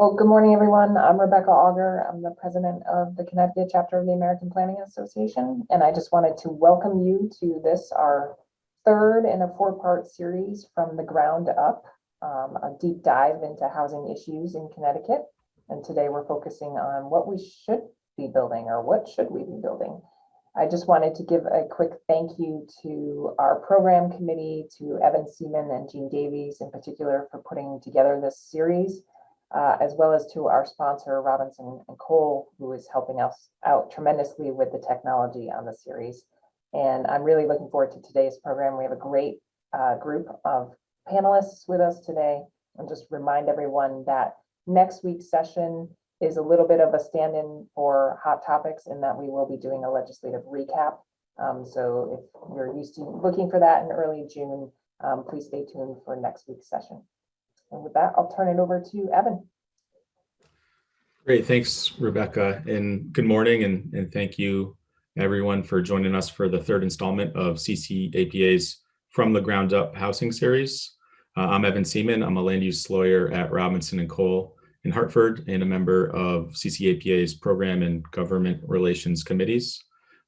Well, good morning, everyone. I'm Rebecca Auger. I'm the president of the Connecticut chapter of the American Planning Association, and I just wanted to welcome you to this, our third in a four-part series from the ground up, a deep dive into housing issues in Connecticut. And today we're focusing on what we should be building, or what should we be building. I just wanted to give a quick thank you to our program committee, to Evan Seaman and Jean Davies in particular for putting together this series. As well as to our sponsor, Robinson and Cole, who is helping us out tremendously with the technology on the series. And I'm really looking forward to today's program. We have a great group of panelists with us today. And just remind everyone that next week's session is a little bit of a stand-in for Hot Topics in that we will be doing a legislative recap. So if you're used to looking for that in early June, please stay tuned for next week's session. And with that, I'll turn it over to Evan. Great, thanks, Rebecca, and good morning, and thank you, everyone, for joining us for the third installment of CCAPA's From the Ground Up Housing Series. I'm Evan Seaman. I'm a land use lawyer at Robinson and Cole in Hartford and a member of CCAPA's Program and Government Relations Committees.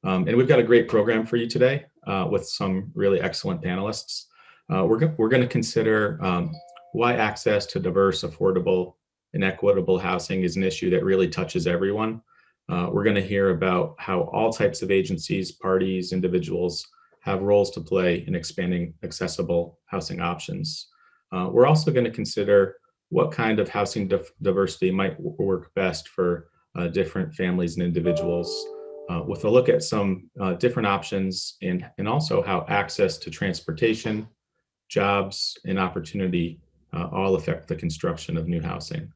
And we've got a great program for you today with some really excellent panelists. We're going to consider why access to diverse, affordable, and equitable housing is an issue that really touches everyone. We're going to hear about how all types of agencies, parties, individuals have roles to play in expanding accessible housing options. We're also going to consider what kind of housing diversity might work best for different families and individuals, with a look at some different options and also how access to transportation, jobs, and opportunity all affect the construction of new housing.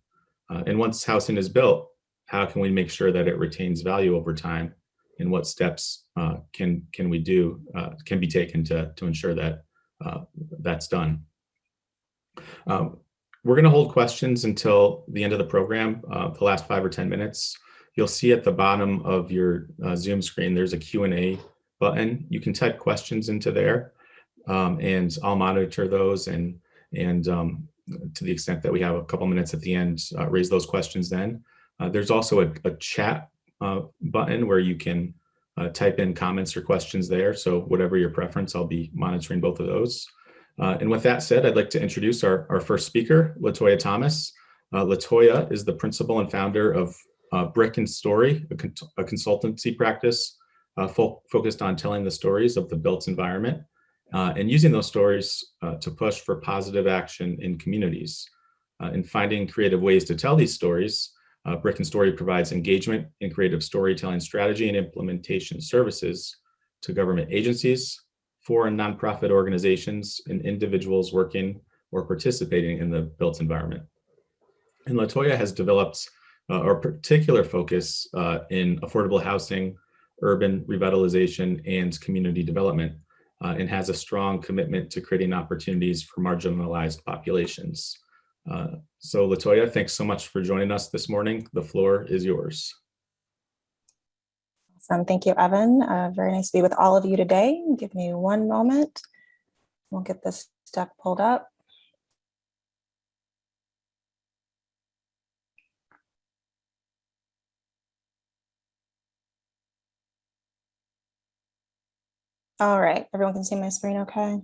And once housing is built, how can we make sure that it retains value over time? And what steps can be taken to ensure that that's done? We're going to hold questions until the end of the program, the last 5 or 10 minutes. You'll see at the bottom of your Zoom screen, there's a Q&A button. You can type questions into there, and I'll monitor those and to the extent that we have a couple minutes at the end, raise those questions then. There's also a chat button where you can type in comments or questions there. So whatever your preference, I'll be monitoring both of those. And with that said, I'd like to introduce our first speaker, Latoya Thomas. Latoya is the principal and founder of Brick and Story, a consultancy practice focused on telling the stories of the built environment. And using those stories to push for positive action in communities. In finding creative ways to tell these stories, Brick and Story provides engagement in creative storytelling strategy and implementation services to government agencies, foreign nonprofit organizations, and individuals working or participating in the built environment. And Latoya has developed a particular focus in affordable housing, urban revitalization, and community development. And has a strong commitment to creating opportunities for marginalized populations. So Latoya, thanks so much for joining us this morning. The floor is yours. Awesome, thank you, Evan. Very nice to be with all of you today. Give me one moment. We'll get this stuff pulled up. All right, everyone can see my screen okay?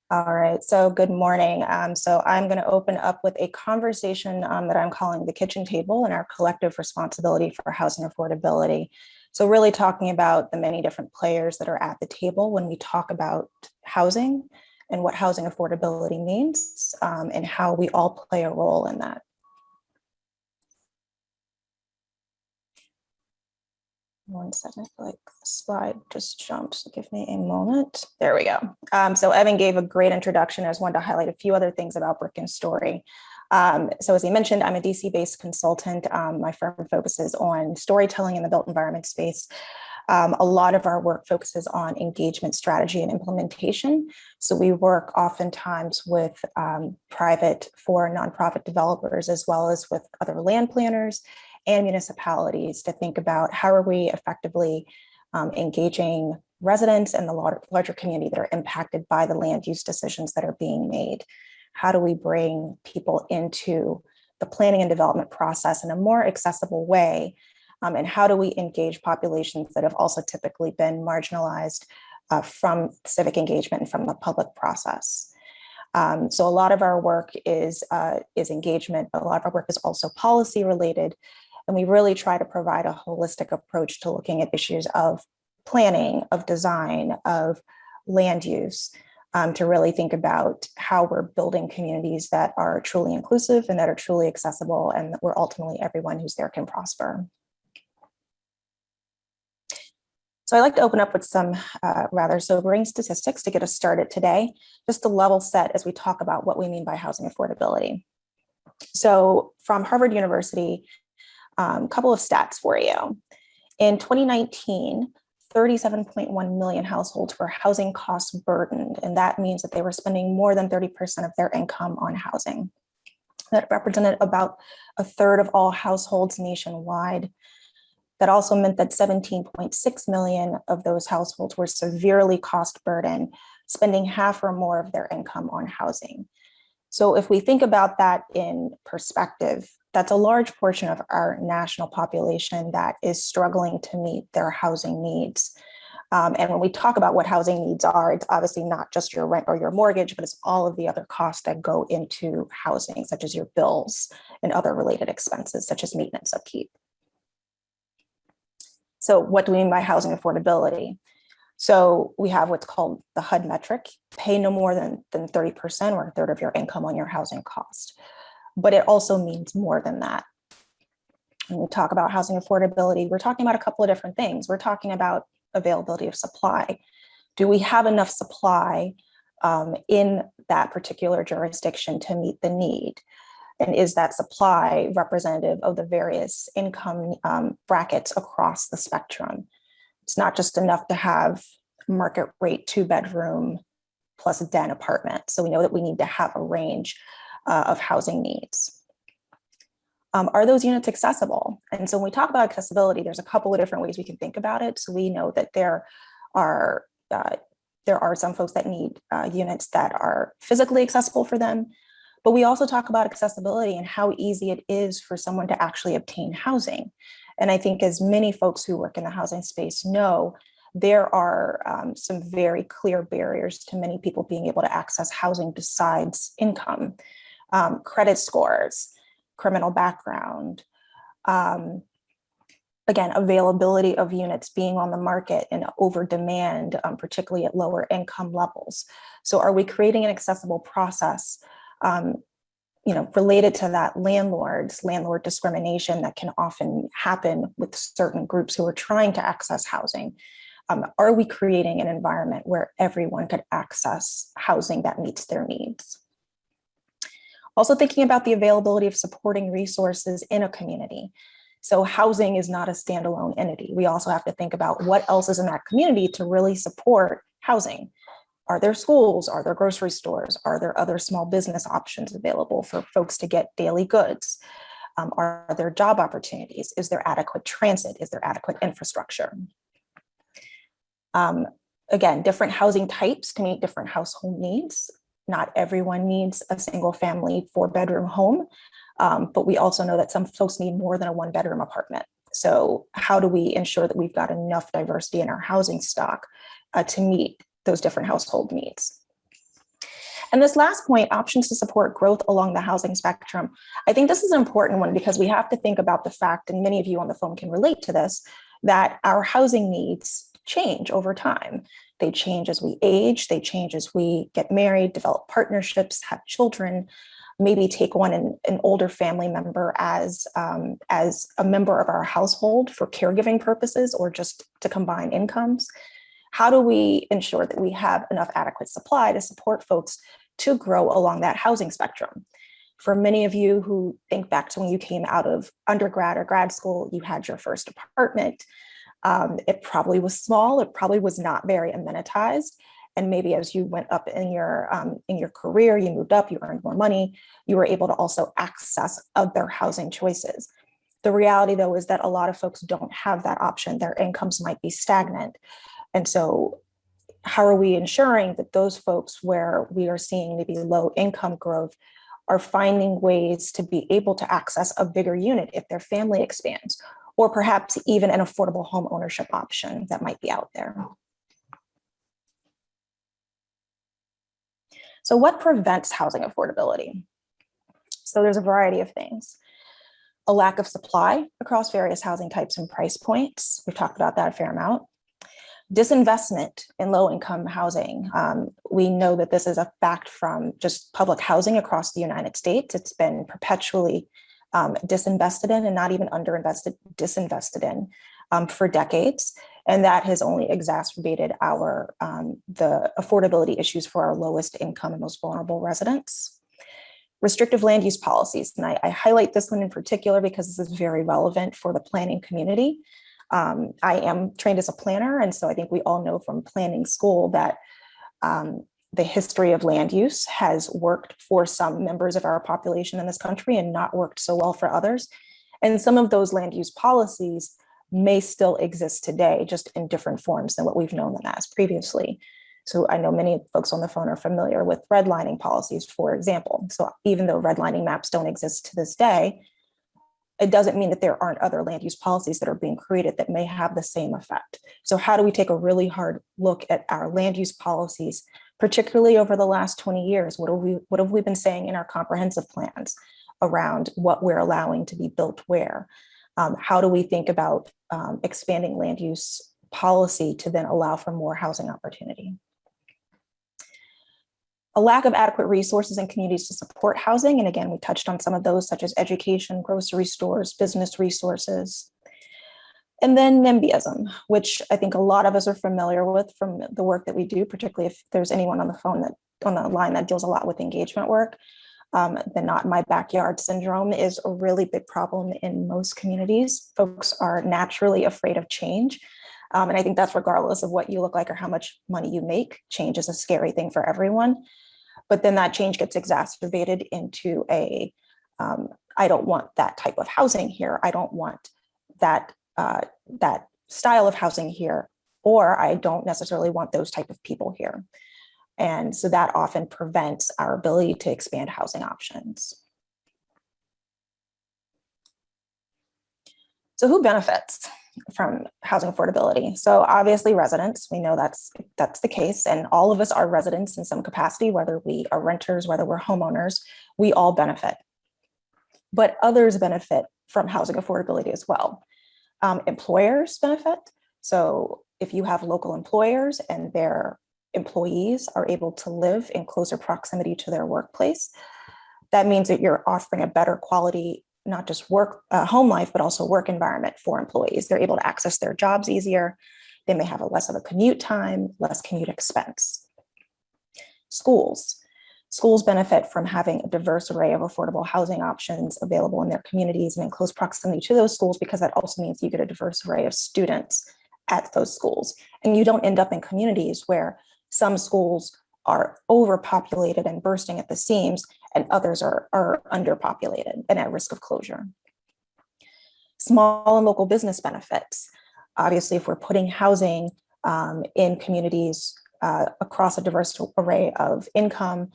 All right, so good morning. So I'm going to open up with a conversation that I'm calling the kitchen table and our collective responsibility for housing affordability. So really talking about the many different players that are at the table when we talk about housing and what housing affordability means and how we all play a role in that. One second, I feel like the slide just jumped, so give me a moment. There we go. So Evan gave a great introduction. I just wanted to highlight a few other things about Brick and Story. So as he mentioned, I'm a DC-based consultant. My firm focuses on storytelling in the built environment space. A lot of our work focuses on engagement strategy and implementation. So we work oftentimes with private for nonprofit developers, as well as with other land planners and municipalities to think about how are we effectively engaging residents and the larger community that are impacted by the land use decisions that are being made. How do we bring people into the planning and development process in a more accessible way? And how do we engage populations that have also typically been marginalized from civic engagement and from the public process? So a lot of our work is engagement, but a lot of our work is also policy related. And we really try to provide a holistic approach to looking at issues of planning, of design, of land use, to really think about how we're building communities that are truly inclusive and that are truly accessible, and that where ultimately everyone who's there can prosper. So I'd like to open up with some rather sobering statistics to get us started today, just to level set as we talk about what we mean by housing affordability. So from Harvard University, a couple of stats for you. In 2019, 37.1 million households were housing cost burdened, and that means that they were spending more than 30% of their income on housing. That represented about a third of all households nationwide. That also meant that 17.6 million of those households were severely cost burdened, spending half or more of their income on housing. So if we think about that in perspective, that's a large portion of our national population that is struggling to meet their housing needs. And when we talk about what housing needs are, it's obviously not just your rent or your mortgage, but it's all of the other costs that go into housing, such as your bills and other related expenses, such as maintenance, upkeep. So what do we mean by housing affordability? So we have what's called the HUD metric, pay no more than 30% or a third of your income on your housing cost. But it also means more than that. When we talk about housing affordability, we're talking about a couple of different things. We're talking about availability of supply. Do we have enough supply in that particular jurisdiction to meet the need? And is that supply representative of the various income brackets across the spectrum? It's not just enough to have market rate 2-bedroom plus a den apartment. So we know that we need to have a range of housing needs. Are those units accessible? And so when we talk about accessibility, there's a couple of different ways we can think about it. So we know that there are some folks that need units that are physically accessible for them. But we also talk about accessibility and how easy it is for someone to actually obtain housing. And I think as many folks who work in the housing space know, there are some very clear barriers to many people being able to access housing besides income, credit scores, criminal background, again, availability of units being on the market and over demand, particularly at lower income levels. So are we creating an accessible process related to that landlord discrimination that can often happen with certain groups who are trying to access housing? Are we creating an environment where everyone could access housing that meets their needs? Also thinking about the availability of supporting resources in a community. So housing is not a standalone entity. We also have to think about what else is in that community to really support housing. Are there schools? Are there grocery stores? Are there other small business options available for folks to get daily goods? Are there job opportunities? Is there adequate transit? Is there adequate infrastructure? Again, different housing types to meet different household needs. Not everyone needs a single family 4-bedroom home, but we also know that some folks need more than a 1-bedroom apartment. So how do we ensure that we've got enough diversity in our housing stock to meet those different household needs? And this last point, options to support growth along the housing spectrum. I think this is an important one because we have to think about the fact, and many of you on the phone can relate to this, that our housing needs change over time. They change as we age, they change as we get married, develop partnerships, have children, maybe take on an older family member as a member of our household for caregiving purposes or just to combine incomes. How do we ensure that we have enough adequate supply to support folks to grow along that housing spectrum? For many of you who think back to when you came out of undergrad or grad school, you had your first apartment. It probably was small. It probably was not very amenitized. And maybe as you went up in your career, you moved up, you earned more money, you were able to also access other housing choices. The reality, though, is that a lot of folks don't have that option. Their incomes might be stagnant. And so how are we ensuring that those folks where we are seeing maybe low income growth are finding ways to be able to access a bigger unit if their family expands, or perhaps even an affordable home ownership option that might be out there. So what prevents housing affordability? So there's a variety of things. A lack of supply across various housing types and price points. We've talked about that a fair amount. Disinvestment in low-income housing. We know that this is a fact from just public housing across the United States. It's been perpetually disinvested in, and not even underinvested, disinvested in for decades. And that has only exacerbated the affordability issues for our lowest income and most vulnerable residents. Restrictive land use policies. And I highlight this one in particular because this is very relevant for the planning community. I am trained as a planner, and so I think we all know from planning school that the history of land use has worked for some members of our population in this country and not worked so well for others. And some of those land use policies may still exist today, just in different forms than what we've known them as previously. So I know many folks on the phone are familiar with redlining policies, for example. So even though redlining maps don't exist to this day, it doesn't mean that there aren't other land use policies that are being created that may have the same effect. So how do we take a really hard look at our land use policies, particularly over the last 20 years? What have we been saying in our comprehensive plans around what we're allowing to be built where? How do we think about expanding land use policy to then allow for more housing opportunity? A lack of adequate resources in communities to support housing. And again, we touched on some of those, such as education, grocery stores, business resources. And then NIMBYism, which I think a lot of us are familiar with from the work that we do, particularly if there's anyone on the line that deals a lot with engagement work. The not in my backyard syndrome is a really big problem in most communities. Folks are naturally afraid of change. And I think that's regardless of what you look like or how much money you make. Change is a scary thing for everyone. But then that change gets exacerbated into I don't want that type of housing here. I don't want that style of housing here, or I don't necessarily want those type of people here. And so that often prevents our ability to expand housing options. So who benefits from housing affordability? So obviously residents, we know that's the case, and all of us are residents in some capacity, whether we are renters, whether we're homeowners, we all benefit. But others benefit from housing affordability as well. Employers benefit. So if you have local employers and their employees are able to live in closer proximity to their workplace, that means that you're offering a better quality, not just home life, but also work environment for employees. They're able to access their jobs easier. They may have less of a commute time, less commute expense. Schools benefit from having a diverse array of affordable housing options available in their communities and in close proximity to those schools, because that also means you get a diverse array of students at those schools. And you don't end up in communities where some schools are overpopulated and bursting at the seams, and others are underpopulated and at risk of closure. Small and local business benefits. Obviously, if we're putting housing in communities across a diverse array of income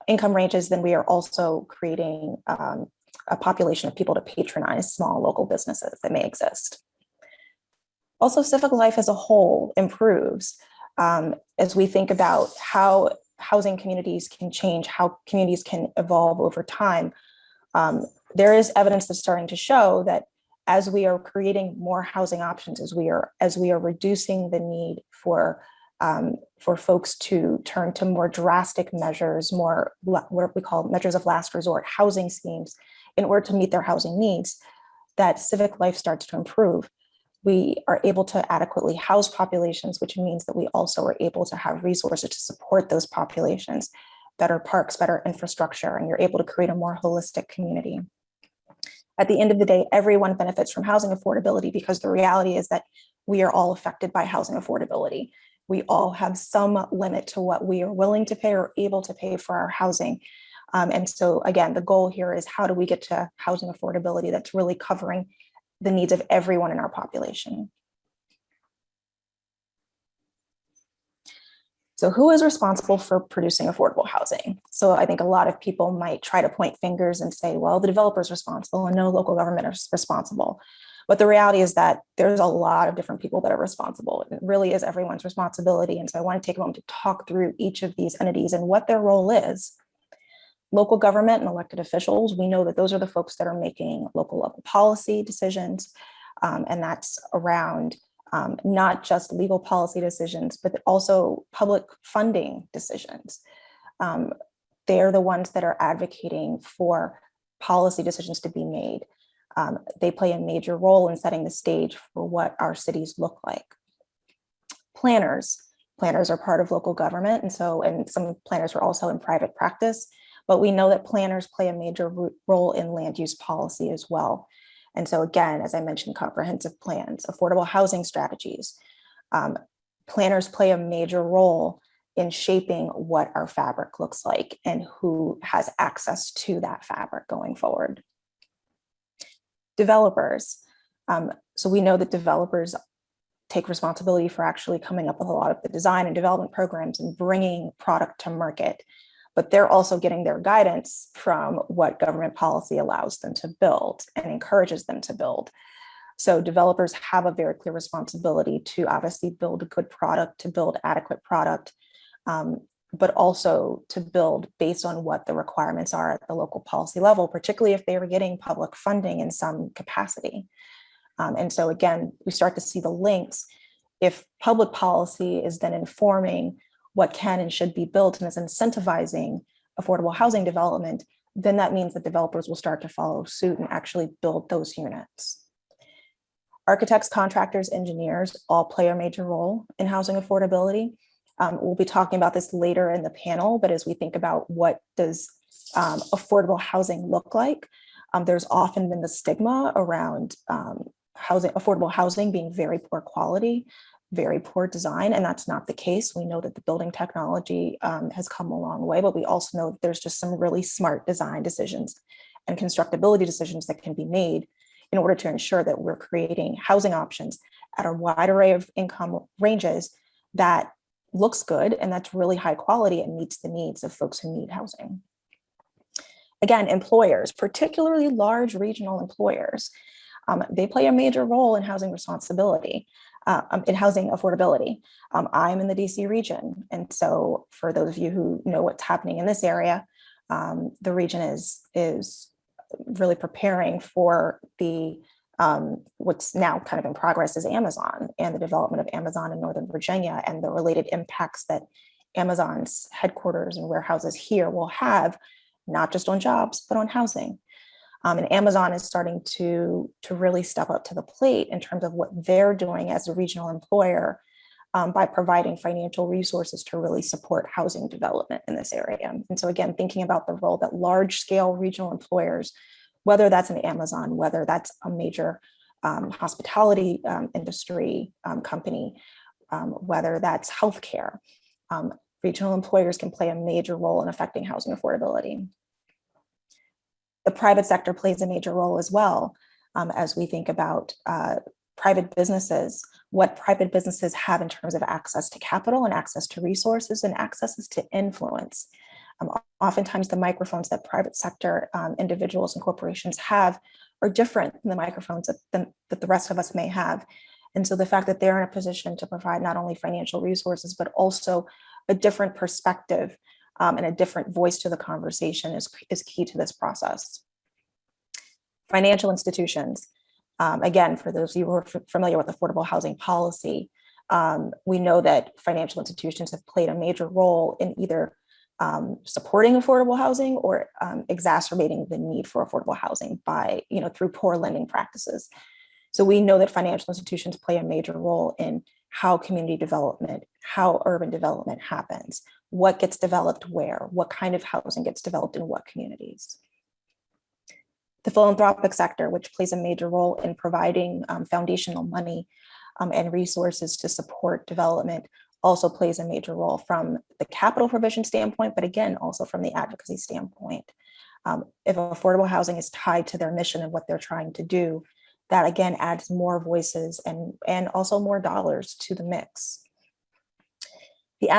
ranges, then we are also creating a population of people to patronize small local businesses that may exist. Also, civic life as a whole improves as we think about how housing communities can change, how communities can evolve over time. There is evidence that's starting to show that as we are creating more housing options, as we are reducing the need for folks to turn to more drastic measures, more what we call measures of last resort, housing schemes, in order to meet their housing needs, that civic life starts to improve. We are able to adequately house populations, which means that we also are able to have resources to support those populations, better parks, better infrastructure, and you're able to create a more holistic community. At the end of the day, everyone benefits from housing affordability, because the reality is that we are all affected by housing affordability. We all have some limit to what we are willing to pay or able to pay for our housing. And so again, the goal here is, how do we get to housing affordability that's really covering the needs of everyone in our population? So who is responsible for producing affordable housing? So I think a lot of people might try to point fingers and say, well, the developer is responsible and no local government is responsible. But the reality is that there's a lot of different people that are responsible. It really is everyone's responsibility. And so I want to take a moment to talk through each of these entities and what their role is. Local government and elected officials, we know that those are the folks that are making local level policy decisions. And that's around not just legal policy decisions, but also public funding decisions. They're the ones that are advocating for policy decisions to be made. They play a major role in setting the stage for what our cities look like. Planners are part of local government. And some planners are also in private practice, but we know that planners play a major role in land use policy as well. And so again, as I mentioned, comprehensive plans, affordable housing strategies, planners play a major role in shaping what our fabric looks like and who has access to that fabric going forward. Developers. So we know that developers take responsibility for actually coming up with a lot of the design and development programs and bringing product to market, but they're also getting their guidance from what government policy allows them to build and encourages them to build. So developers have a very clear responsibility to obviously build a good product, to build adequate product, but also to build based on what the requirements are at the local policy level, particularly if they are getting public funding in some capacity. And so again, we start to see the links. If public policy is then informing what can and should be built and is incentivizing affordable housing development, then that means that developers will start to follow suit and actually build those units. Architects, contractors, engineers all play a major role in housing affordability. We'll be talking about this later in the panel, but as we think about what does affordable housing look like, there's often been the stigma around affordable housing being very poor quality, very poor design, and that's not the case. We know that the building technology has come a long way, but we also know that there's just some really smart design decisions and constructability decisions that can be made in order to ensure that we're creating housing options at a wide array of income ranges that looks good and that's really high quality and meets the needs of folks who need housing. Again, employers, particularly large regional employers, they play a major role in housing responsibility, in housing affordability. I'm in the DC region. And so for those of you who know what's happening in this area, the region is really preparing for the what's now kind of in progress is Amazon and the development of Amazon in Northern Virginia and the related impacts that Amazon's headquarters and warehouses here will have, not just on jobs, but on housing. And Amazon is starting to really step up to the plate in terms of what they're doing as a regional employer by providing financial resources to really support housing development in this area. And so again, thinking about the role that large scale regional employers, whether that's an Amazon, whether that's a major hospitality industry company, whether that's healthcare, regional employers can play a major role in affecting housing affordability. The private sector plays a major role as well as we think about private businesses, what private businesses have in terms of access to capital and access to resources and accesses to influence. Oftentimes the microphones that private sector individuals and corporations have are different than the microphones that the rest of us may have. And so the fact that they're in a position to provide not only financial resources, but also a different perspective and a different voice to the conversation is key to this process. Financial institutions. Again, for those of you who are familiar with affordable housing policy, we know that financial institutions have played a major role in either supporting affordable housing or exacerbating the need for affordable housing by, through poor lending practices. So we know that financial institutions play a major role in how community development, how urban development happens, what gets developed where, what kind of housing gets developed in what communities. The philanthropic sector, which plays a major role in providing foundational money and resources to support development, also plays a major role from the capital provision standpoint, but again, also from the advocacy standpoint. If affordable housing is tied to their mission and what they're trying to do, that again adds more voices and also more dollars to the mix. The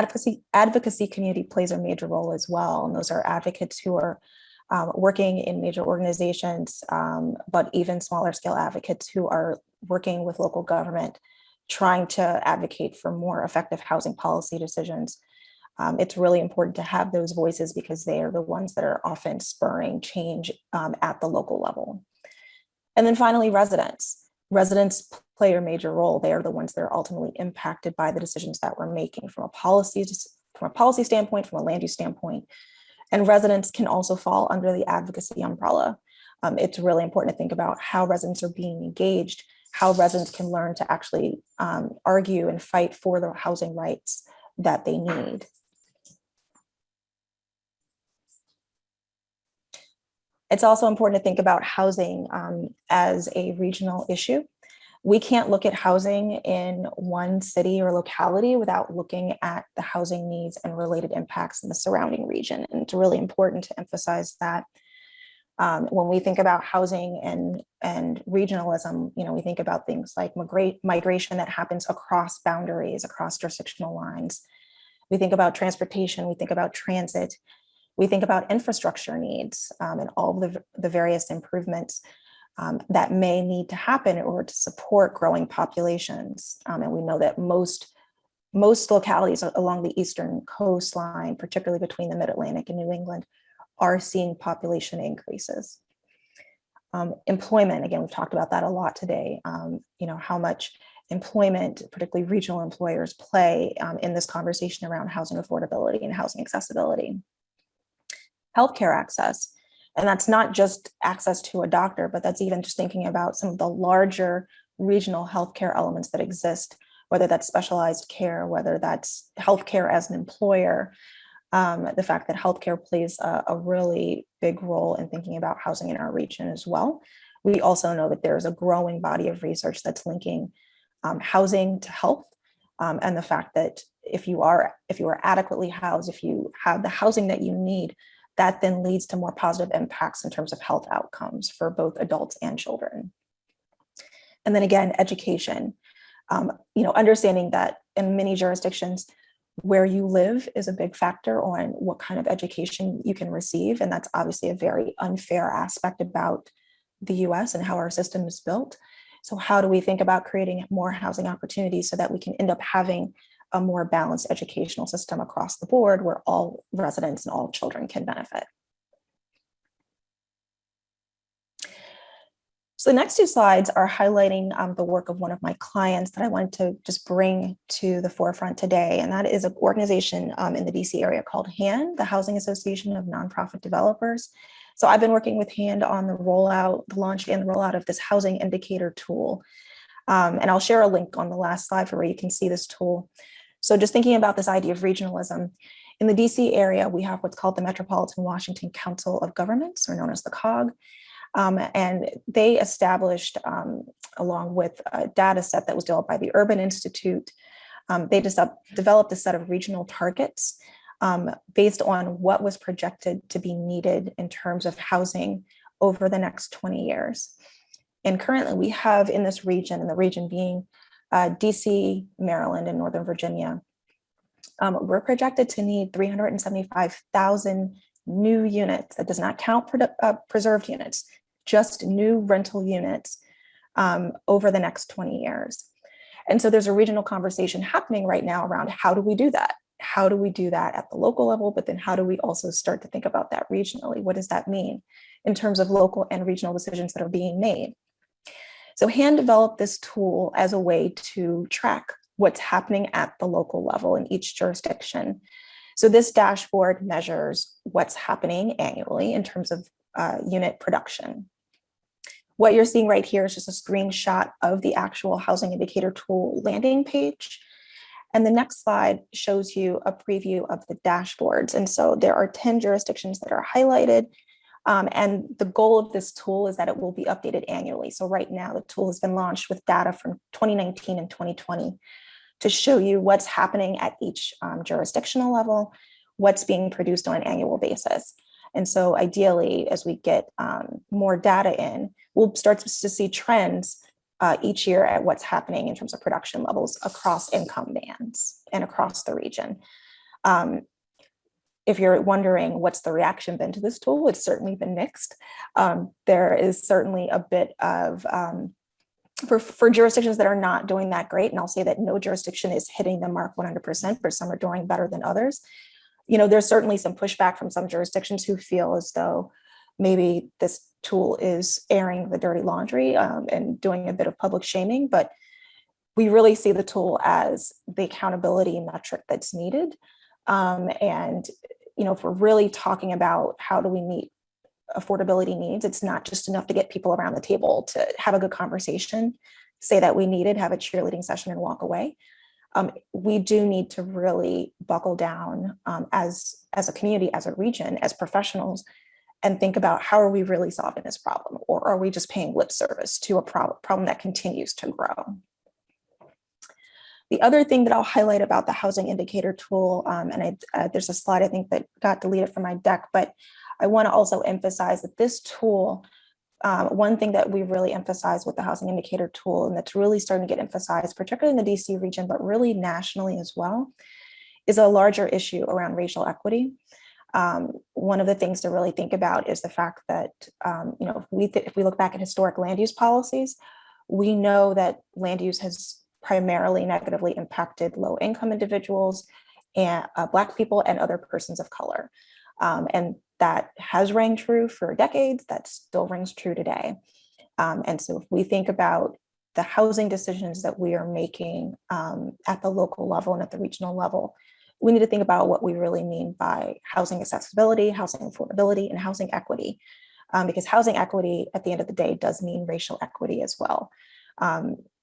advocacy community plays a major role as well. And those are advocates who are working in major organizations, but even smaller scale advocates who are working with local government, trying to advocate for more effective housing policy decisions. It's really important to have those voices because they are the ones that are often spurring change at the local level. And then finally, residents. Residents play a major role. They are the ones that are ultimately impacted by the decisions that we're making from a policy standpoint, from a land use standpoint. And residents can also fall under the advocacy umbrella. It's really important to think about how residents are being engaged, how residents can learn to actually argue and fight for the housing rights that they need. It's also important to think about housing as a regional issue. We can't look at housing in one city or locality without looking at the housing needs and related impacts in the surrounding region. And it's really important to emphasize that when we think about housing and regionalism, we think about things like migration that happens across boundaries, across jurisdictional lines. We think about transportation, we think about transit, we think about infrastructure needs and all of the various improvements that may need to happen in order to support growing populations. And we know that most localities along the eastern coastline, particularly between the Mid-Atlantic and New England, are seeing population increases. Employment, again, we've talked about that a lot today, how much employment, particularly regional employers, play in this conversation around housing affordability and housing accessibility. Healthcare access, and that's not just access to a doctor, but that's even just thinking about some of the larger regional healthcare elements that exist, whether that's specialized care, whether that's healthcare as an employer, the fact that healthcare plays a really big role in thinking about housing in our region as well. We also know that there's a growing body of research that's linking housing to health, and the fact that if you are adequately housed, if you have the housing that you need, that then leads to more positive impacts in terms of health outcomes for both adults and children. And then again, education, understanding that in many jurisdictions, where you live is a big factor on what kind of education you can receive. And that's obviously a very unfair aspect about the US and how our system is built. So how do we think about creating more housing opportunities so that we can end up having a more balanced educational system across the board where all residents and all children can benefit? So the next two slides are highlighting the work of one of my clients that I wanted to just bring to the forefront today. And that is an organization in the DC area called HAND, the Housing Association of Nonprofit Developers. So I've been working with HAND on the launch and the rollout of this housing indicator tool. And I'll share a link on the last slide for where you can see this tool. So just thinking about this idea of regionalism, in the DC area, we have what's called the Metropolitan Washington Council of Governments, or known as the COG. And they established, along with a data set that was developed by the Urban Institute, they developed a set of regional targets based on what was projected to be needed in terms of housing over the next 20 years. And currently we have in this region, and the region being DC, Maryland, and Northern Virginia, we're projected to need 375,000 new units. That does not count preserved units, just new rental units over the next 20 years. And so there's a regional conversation happening right now around how do we do that? How do we do that at the local level? But then how do we also start to think about that regionally? What does that mean in terms of local and regional decisions that are being made? So HAND developed this tool as a way to track what's happening at the local level in each jurisdiction. So this dashboard measures what's happening annually in terms of unit production. What you're seeing right here is just a screenshot of the actual housing indicator tool landing page. And the next slide shows you a preview of the dashboards. And so there are 10 jurisdictions that are highlighted. And the goal of this tool is that it will be updated annually. So right now the tool has been launched with data from 2019 and 2020 to show you what's happening at each jurisdictional level, what's being produced on an annual basis. And so ideally, as we get more data in, we'll start to see trends each year at what's happening in terms of production levels across income bands. and across the region. If you're wondering what's the reaction been to this tool, it's certainly been mixed. There is certainly a bit of, for jurisdictions that are not doing that great, and I'll say that no jurisdiction is hitting the mark 100%, but some are doing better than others. There's certainly some pushback from some jurisdictions who feel as though maybe this tool is airing the dirty laundry and doing a bit of public shaming, but we really see the tool as the accountability metric that's needed. And if we're really talking about how do we meet affordability needs, it's not just enough to get people around the table to have a good conversation, say that we need it, have a cheerleading session and walk away. We do need to really buckle down as a community, as a region, as professionals, and think about how are we really solving this problem, or are we just paying lip service to a problem that continues to grow? The other thing that I'll highlight about the housing indicator tool, there's a slide I think that got deleted from my deck, but I want to also emphasize that this tool, one thing that we really emphasize with the housing indicator tool, and that's really starting to get emphasized, particularly in the DC region, but really nationally as well, is a larger issue around racial equity. One of the things to really think about is the fact that, if we look back at historic land use policies, we know that land use has primarily negatively impacted low-income individuals and Black people and other persons of color. And that has rang true for decades, that still rings true today. And so if we think about the housing decisions that we are making at the local level and at the regional level, we need to think about what we really mean by housing accessibility, housing affordability, and housing equity. Because housing equity, at the end of the day, does mean racial equity as well.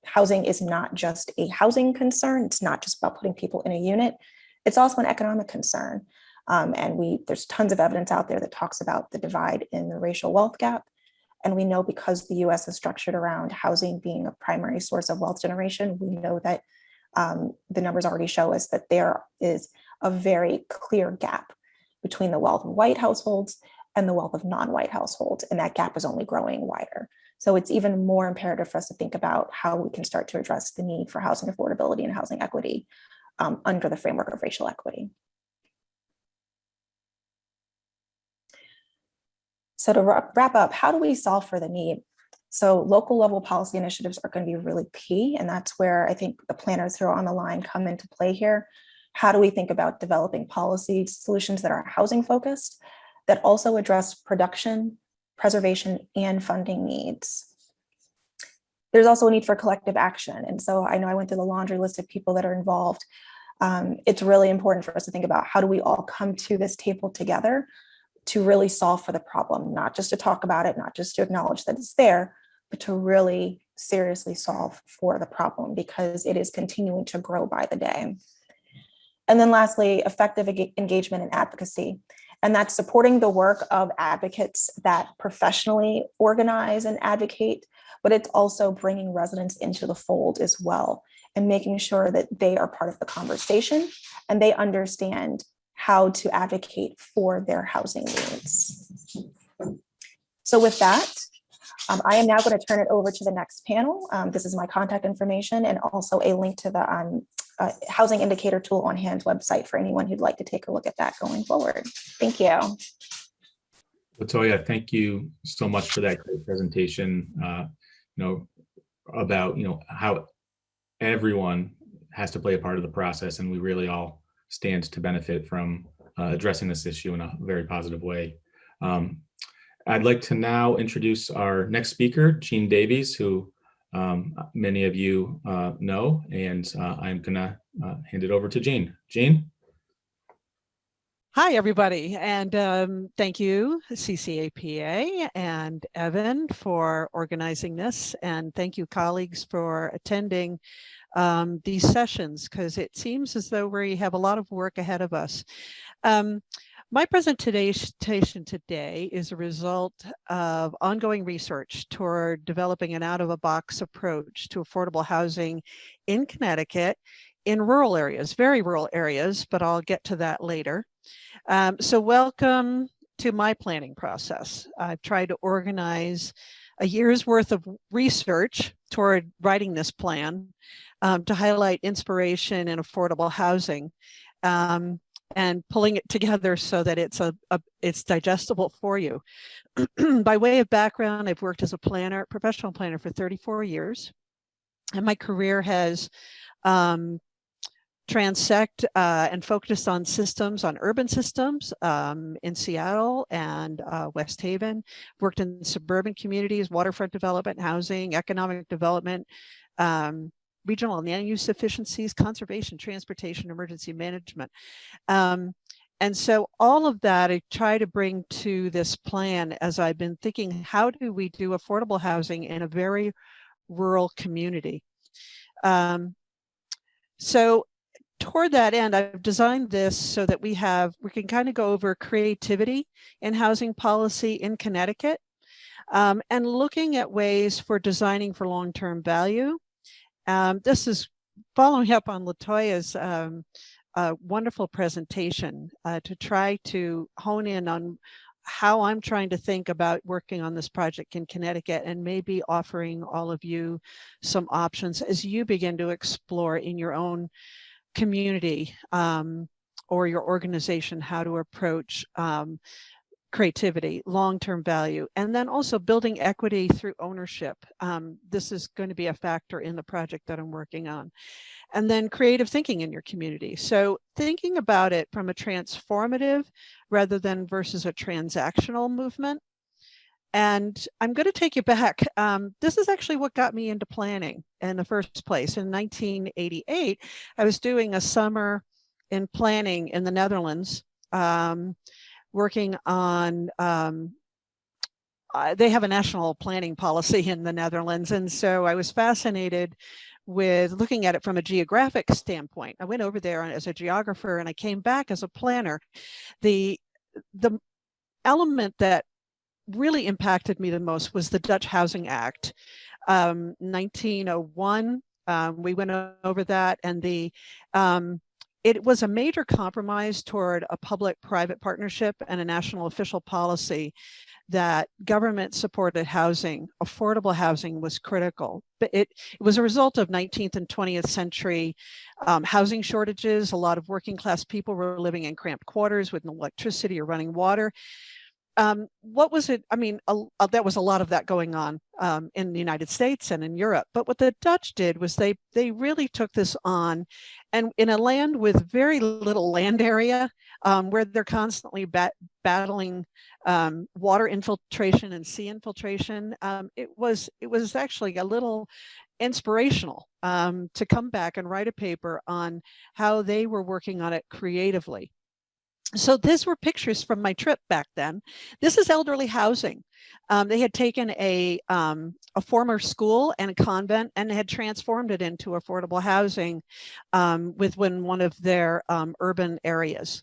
Housing is not just a housing concern. It's not just about putting people in a unit. It's also an economic concern. And there's tons of evidence out there that talks about the divide in the racial wealth gap. And we know because the US is structured around housing being a primary source of wealth generation, we know that the numbers already show us that there is a very clear gap between the wealth of white households and the wealth of non-white households. And that gap is only growing wider. So it's even more imperative for us to think about how we can start to address the need for housing affordability and housing equity under the framework of racial equity. So to wrap up, how do we solve for the need? So local level policy initiatives are going to be really key. And that's where I think the planners who are on the line come into play here. How do we think about developing policy solutions that are housing focused, that also address production, preservation, and funding needs? There's also a need for collective action. And so I know I went through the laundry list of people that are involved. It's really important for us to think about how do we all come to this table together to really solve for the problem, not just to talk about it, not just to acknowledge that it's there, but to really seriously solve for the problem because it is continuing to grow by the day. And then lastly, effective engagement and advocacy. And that's supporting the work of advocates that professionally organize and advocate, but it's also bringing residents into the fold as well and making sure that they are part of the conversation and they understand how to advocate for their housing needs. So with that, I am now going to turn it over to the next panel. This is my contact information and also a link to the housing indicator tool on hand website for anyone who'd like to take a look at that going forward. Thank you. Latoya, thank you so much for that great presentation. About how everyone has to play a part of the process, and we really all stand to benefit from addressing this issue in a very positive way. I'd like to now introduce our next speaker, Jean Davies, who many of you know, and I'm gonna hand it over to Jean. Jean? Hi, everybody, and thank you, CCAPA and Evan, for organizing this, and thank you, colleagues, for attending these sessions, because it seems as though we have a lot of work ahead of us. My presentation today is a result of ongoing research toward developing an out-of-the-box approach to affordable housing in Connecticut in rural areas, very rural areas, but I'll get to that later. So welcome to my planning process. I've tried to organize a year's worth of research toward writing this plan to highlight inspiration in affordable housing, and pulling it together so that it's digestible for you. By way of background, I've worked as a planner, professional planner, for 34 years, and my career has transect and focused on systems, on urban systems in Seattle and West Haven. Worked in suburban communities, waterfront development, housing, economic development, regional and land use efficiencies, conservation, transportation, emergency management. And so all of that I try to bring to this plan as I've been thinking, how do we do affordable housing in a very rural community? So toward that end, I've designed this so that we can kind of go over creativity in housing policy in Connecticut, and looking at ways for designing for long-term value. This is following up on LaToya's wonderful presentation to try to hone in on how I'm trying to think about working on this project in Connecticut, and maybe offering all of you some options as you begin to explore in your own community or your organization how to approach creativity, long-term value, and then also building equity through ownership. This is going to be a factor in the project that I'm working on. And then creative thinking in your community. So thinking about it from a transformative rather than versus a transactional movement. And I'm going to take you back. This is actually what got me into planning in the first place. In 1988, I was doing a summer in planning in the Netherlands, working on, they have a national planning policy in the Netherlands. And so I was fascinated with looking at it from a geographic standpoint. I went over there as a geographer and I came back as a planner. The element that really impacted me the most was the Dutch Housing Act, 1901. We went over that, and it was a major compromise toward a public-private partnership and a national official policy that government-supported housing, affordable housing, was critical. But it was a result of 19th and 20th century housing shortages. A lot of working-class people were living in cramped quarters with no electricity or running water. What was it? I mean, there was a lot of that going on in the United States and in Europe. But what the Dutch did was they really took this on, and in a land with very little land area, where they're constantly battling water infiltration and sea infiltration, it was actually a little inspirational to come back and write a paper on how they were working on it creatively. So these were pictures from my trip back then. This is elderly housing. They had taken a former school and a convent and had transformed it into affordable housing within one of their urban areas.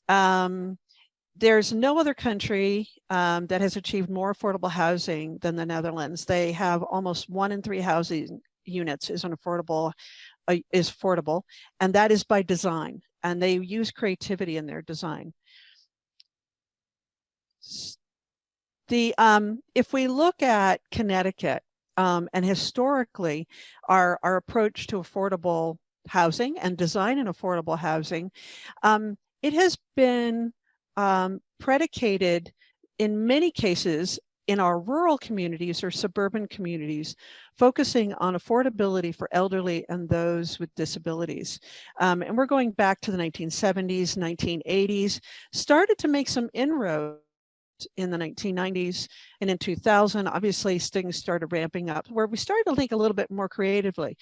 There's no other country that has achieved more affordable housing than the Netherlands. They have almost 1 in 3 housing units is affordable, and that is by design. And they use creativity in their design. If we look at Connecticut, and historically our approach to affordable housing and design in affordable housing, it has been predicated in many cases in our rural communities or suburban communities, focusing on affordability for elderly and those with disabilities. And we're going back to the 1970s, 1980s, started to make some inroads in the 1990s, and in 2000, obviously things started ramping up where we started to think a little bit more creatively.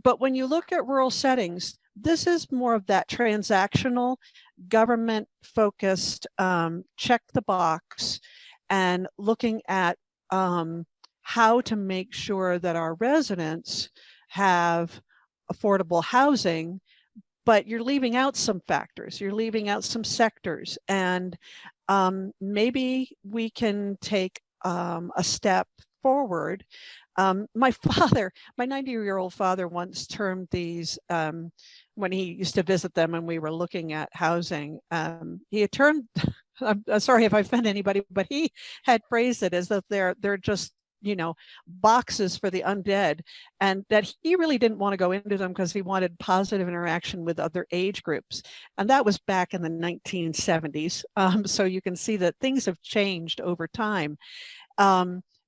But when you look at rural settings, this is more of that transactional, government-focused, check the box, and looking at how to make sure that our residents have affordable housing, but you're leaving out some factors, you're leaving out some sectors, and maybe we can take a step forward. My 90-year-old father once termed these, when he used to visit them and we were looking at housing, he had termed I'm sorry if I offend anybody, but he had phrased it as that they're just, boxes for the undead, and that he really didn't want to go into them because he wanted positive interaction with other age groups. And that was back in the 1970s. So you can see that things have changed over time.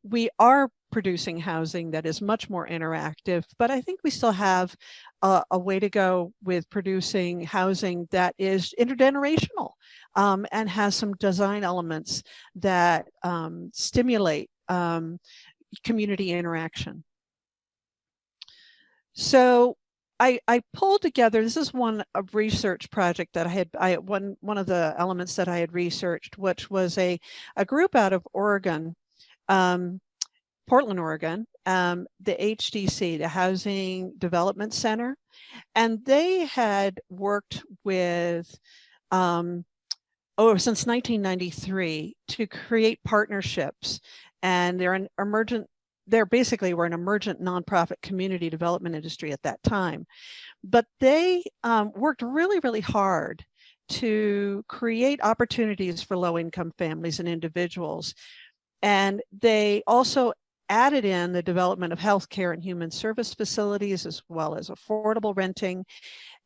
We are producing housing that is much more interactive, but I think we still have a way to go with producing housing that is intergenerational, and has some design elements that stimulate community interaction. So I pulled together, this is one research project that one of the elements that I had researched, which was a group out of Oregon, Portland, Oregon, the HDC, the Housing Development Center, and they had worked with since 1993 to create partnerships, and they're basically were an emergent nonprofit community development industry at that time. But they worked really, really hard to create opportunities for low-income families and individuals. And they also added in the development of healthcare and human service facilities, as well as affordable renting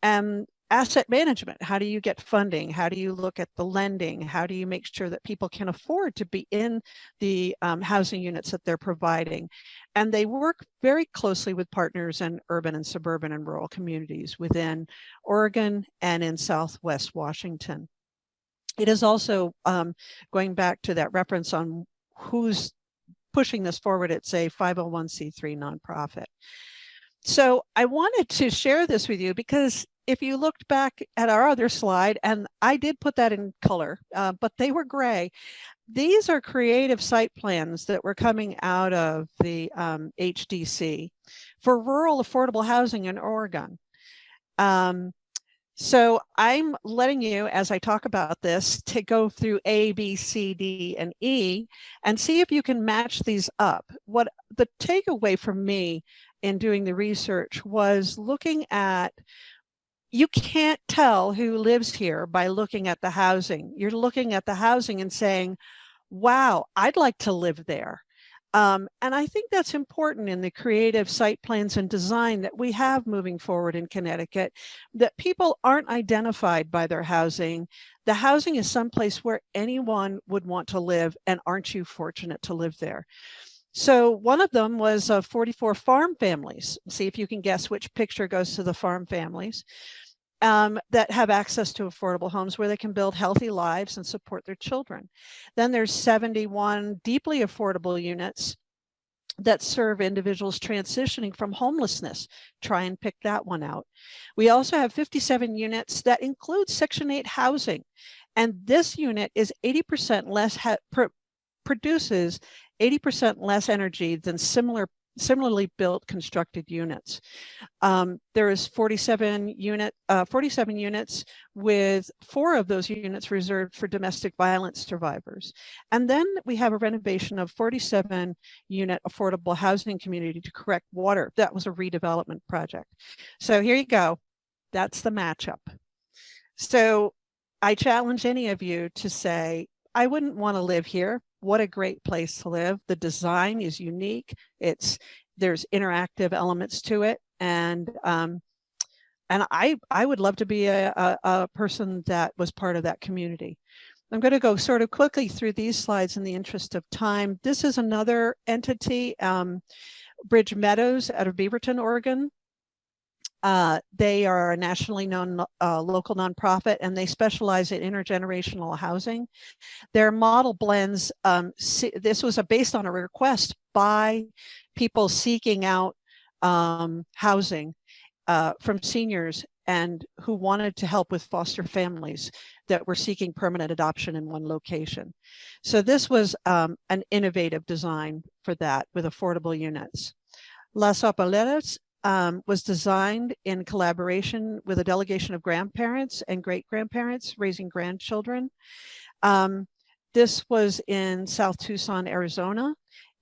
and asset management. How do you get funding? How do you look at the lending? How do you make sure that people can afford to be in the housing units that they're providing? And they work very closely with partners in urban and suburban and rural communities within Oregon and in Southwest Washington. It is also, going back to that reference on who's pushing this forward, it's a 501c3 nonprofit. So I wanted to share this with you because if you looked back at our other slide, and I did put that in color, but they were gray. These are creative site plans that were coming out of the HDC for rural affordable housing in Oregon. So I'm letting you, as I talk about this, to go through A, B, C, D, and E, and see if you can match these up. What the takeaway from me in doing the research was looking at, you can't tell who lives here by looking at the housing. You're looking at the housing and saying, wow, I'd like to live there. And I think that's important in the creative site plans and design that we have moving forward in Connecticut, that people aren't identified by their housing. The housing is someplace where anyone would want to live, and aren't you fortunate to live there? So one of them was 44 farm families. See if you can guess which picture goes to the farm families that have access to affordable homes where they can build healthy lives and support their children. Then there's 71 deeply affordable units that serve individuals transitioning from homelessness. Try and pick that one out. We also have 57 units that include Section 8 housing. And this unit is 80% less, produces 80% less energy than similarly built constructed units. There is 47 units, with 4 of those units reserved for domestic violence survivors. And then we have a renovation of 47 unit affordable housing community to correct water. That was a redevelopment project. So here you go. That's the matchup. So I challenge any of you to say, I wouldn't want to live here. What a great place to live. The design is unique. There's interactive elements to it. And I would love to be a person that was part of that community. I'm going to go sort of quickly through these slides in the interest of time. This is another entity, Bridge Meadows out of Beaverton, Oregon. They are a nationally known local nonprofit, and they specialize in intergenerational housing. Their model blends, this was based on a request by people seeking out housing from seniors and who wanted to help with foster families that were seeking permanent adoption in one location. So this was an innovative design for that with affordable units. Las Opaleras was designed in collaboration with a delegation of grandparents and great-grandparents raising grandchildren. This was in South Tucson, Arizona,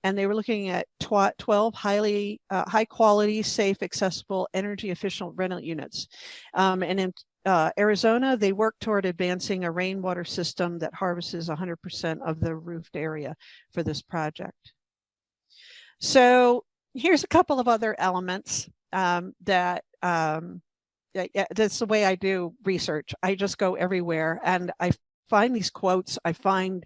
and they were looking at 12 high quality, safe, accessible, energy efficient rental units. And Arizona, they work toward advancing a rainwater system that harvests 100% of the roofed area for this project. So here's a couple of other elements that's the way I do research. I just go everywhere and I find these quotes, I find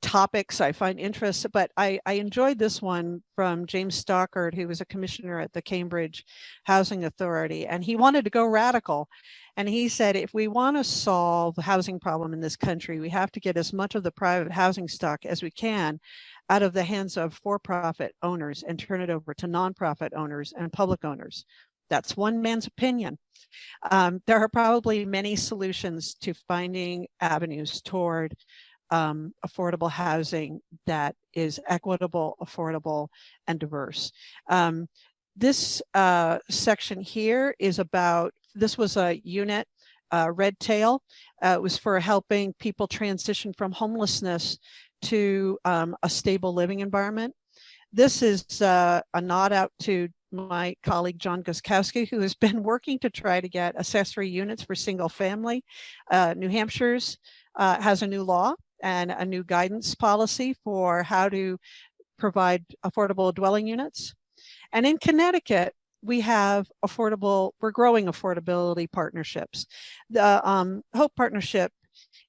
topics, I find interests, but I enjoyed this one from James Stockard, who was a commissioner at the Cambridge Housing Authority, and he wanted to go radical. And he said, if we want to solve the housing problem in this country, we have to get as much of the private housing stock as we can out of the hands of for-profit owners and turn it over to nonprofit owners and public owners. That's one man's opinion. There are probably many solutions to finding avenues toward affordable housing that is equitable, affordable, and diverse. This section here is about, this was a unit, Red Tail. It was for helping people transition from homelessness to a stable living environment. This is a nod out to my colleague, John Guskowski, who has been working to try to get accessory units for single family. New Hampshire's has a new law and a new guidance policy for how to provide affordable dwelling units. And in Connecticut, we have we're growing affordability partnerships. The Hope Partnership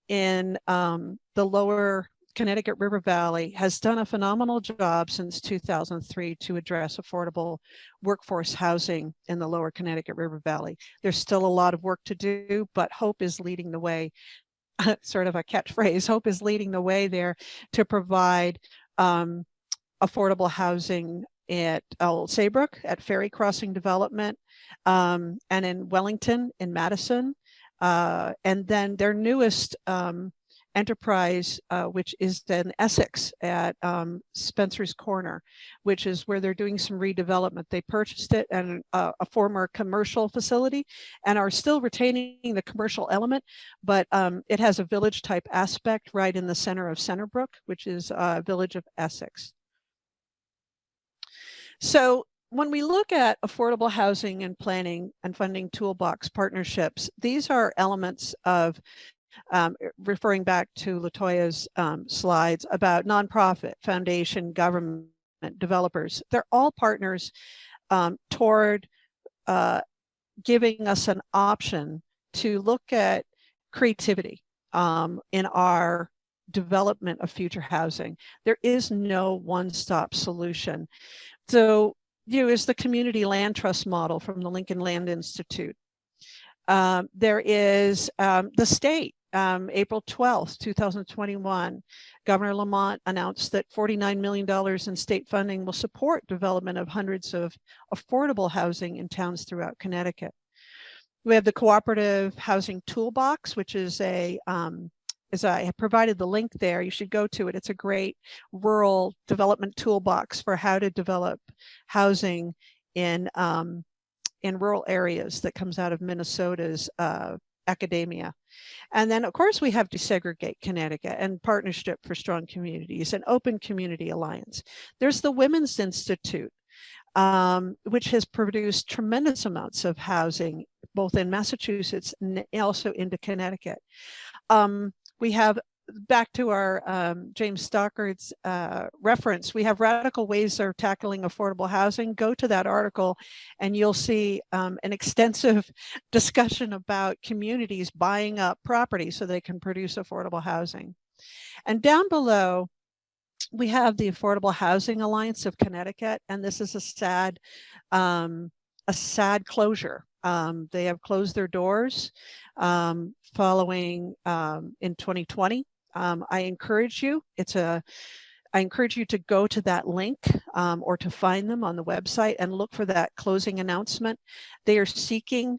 in the lower Connecticut River Valley has done a phenomenal job since 2003 to address affordable workforce housing in the lower Connecticut River Valley. There's still a lot of work to do, but Hope is leading the way. Sort of a catchphrase, Hope is leading the way there to provide affordable housing at Old Saybrook, at Ferry Crossing Development, and in Wellington, in Madison. And then their newest enterprise, which is in Essex at Spencer's Corner, which is where they're doing some redevelopment. They purchased it and a former commercial facility and are still retaining the commercial element, but it has a village type aspect right in the center of Centerbrook, which is a village of Essex. So when we look at affordable housing and planning and funding toolbox partnerships, these are elements of referring back to LaToya's slides about nonprofit, foundation, government, developers. They're all partners toward giving us an option to look at creativity in our development of future housing. There is no one-stop solution. So, is the community land trust model from the Lincoln Land Institute. There is the state. April 12th, 2021, Governor Lamont announced that $49 million in state funding will support development of hundreds of affordable housing in towns throughout Connecticut. We have the Cooperative Housing Toolbox, which is as I have provided the link there, you should go to it. It's a great rural development toolbox for how to develop housing in rural areas that comes out of Minnesota's academia. And then, of course, we have Desegregate Connecticut and Partnership for Strong Communities and Open Community Alliance. There's the Women's Institute, which has produced tremendous amounts of housing, both in Massachusetts and also into Connecticut. We have, back to our James Stockard's reference, we have Radical Ways of Tackling Affordable Housing. Go to that article and you'll see an extensive discussion about communities buying up property so they can produce affordable housing. And down below, we have the Affordable Housing Alliance of Connecticut, and this is a sad closure. They have closed their doors following in 2020. I encourage you to go to that link or to find them on the website and look for that closing announcement. They are seeking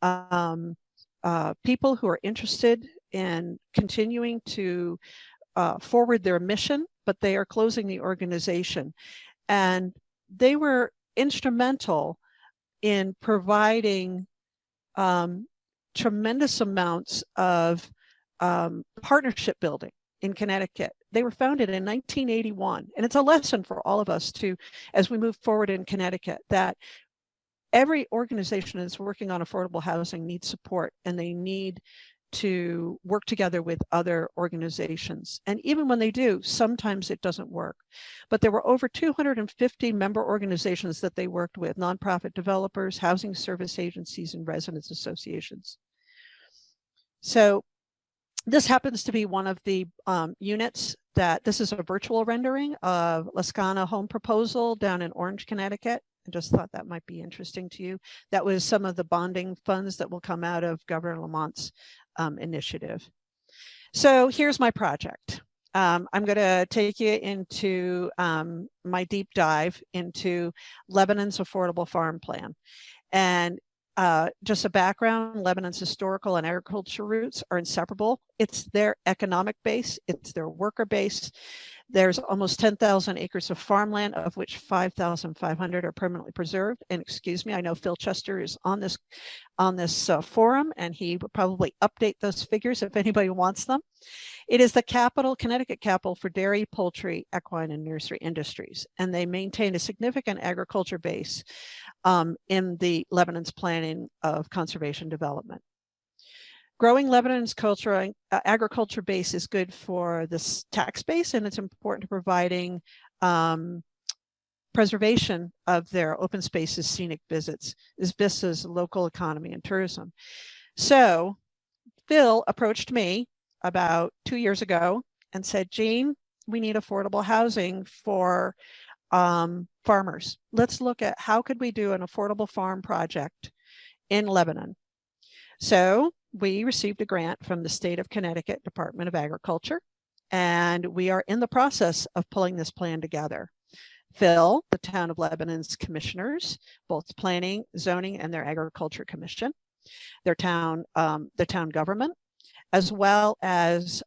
people who are interested in continuing to forward their mission, but they are closing the organization. And they were instrumental in providing tremendous amounts of partnership building in Connecticut. They were founded in 1981, and it's a lesson for all of us to, as we move forward in Connecticut, that every organization that's working on affordable housing needs support, and they need to work together with other organizations. And even when they do, sometimes it doesn't work. But there were over 250 member organizations that they worked with, nonprofit developers, housing service agencies, and residents associations. So this happens to be one of the units that, this is a virtual rendering of Lascana Home Proposal down in Orange, Connecticut. I just thought that might be interesting to you. That was some of the bonding funds that will come out of Governor Lamont's initiative. So here's my project. I'm going to take you into my deep dive into Lebanon's Affordable Farm Plan. And just a background, Lebanon's historical and agriculture roots are inseparable. It's their economic base, it's their worker base. There's almost 10,000 acres of farmland, of which 5,500 are permanently preserved. And excuse me, I know Phil Chester is on this forum, and he will probably update those figures if anybody wants them. It is the capital, Connecticut capital for dairy, poultry, equine, and nursery industries. And they maintain a significant agriculture base in the Lebanon's planning of conservation development. Growing Lebanon's agriculture base is good for this tax base, and it's important to providing preservation of their open spaces, scenic vistas, local economy, and tourism. So Phil approached me about 2 years ago and said, Jean, we need affordable housing for farmers. Let's look at how could we do an affordable farm project in Lebanon. So we received a grant from the state of Connecticut Department of Agriculture, and we are in the process of pulling this plan together. Phil, the town of Lebanon's commissioners, both planning, zoning, and their agriculture commission, their town government, as well as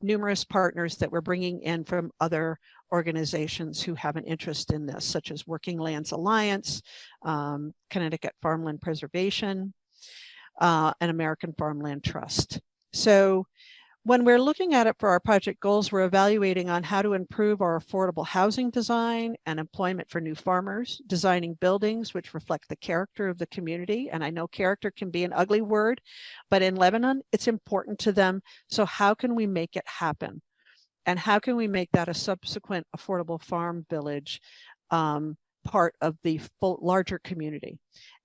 numerous partners that we're bringing in from other organizations who have an interest in this, such as Working Lands Alliance, Connecticut Farmland Preservation, and American Farmland Trust. So when we're looking at it for our project goals, we're evaluating on how to improve our affordable housing design and employment for new farmers, designing buildings which reflect the character of the community. And I know character can be an ugly word, but in Lebanon, it's important to them. So how can we make it happen? And how can we make that a subsequent affordable farm village part of the larger community?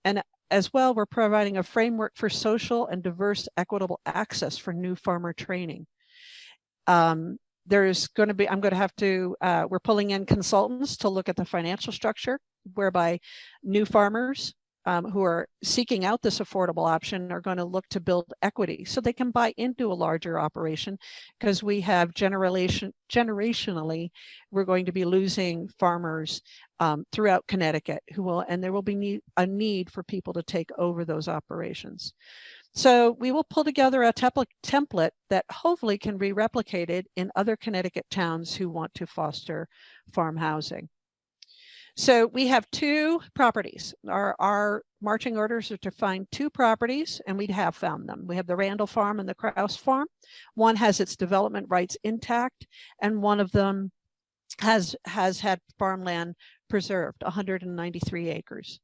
And as well, we're providing a framework for social and diverse equitable access for new farmer training. There's going to be, we're pulling in consultants to look at the financial structure, whereby new farmers who are seeking out this affordable option are going to look to build equity so they can buy into a larger operation, because we have generationally, we're going to be losing farmers throughout Connecticut and there will be a need for people to take over those operations. So we will pull together a template that hopefully can be replicated in other Connecticut towns who want to foster farm housing. So we have 2 properties. Our marching orders are to find 2 properties, and we have found them. We have the Randall Farm and the Kraus Farm. One has its development rights intact, and one of them has had farmland preserved, 193 acres.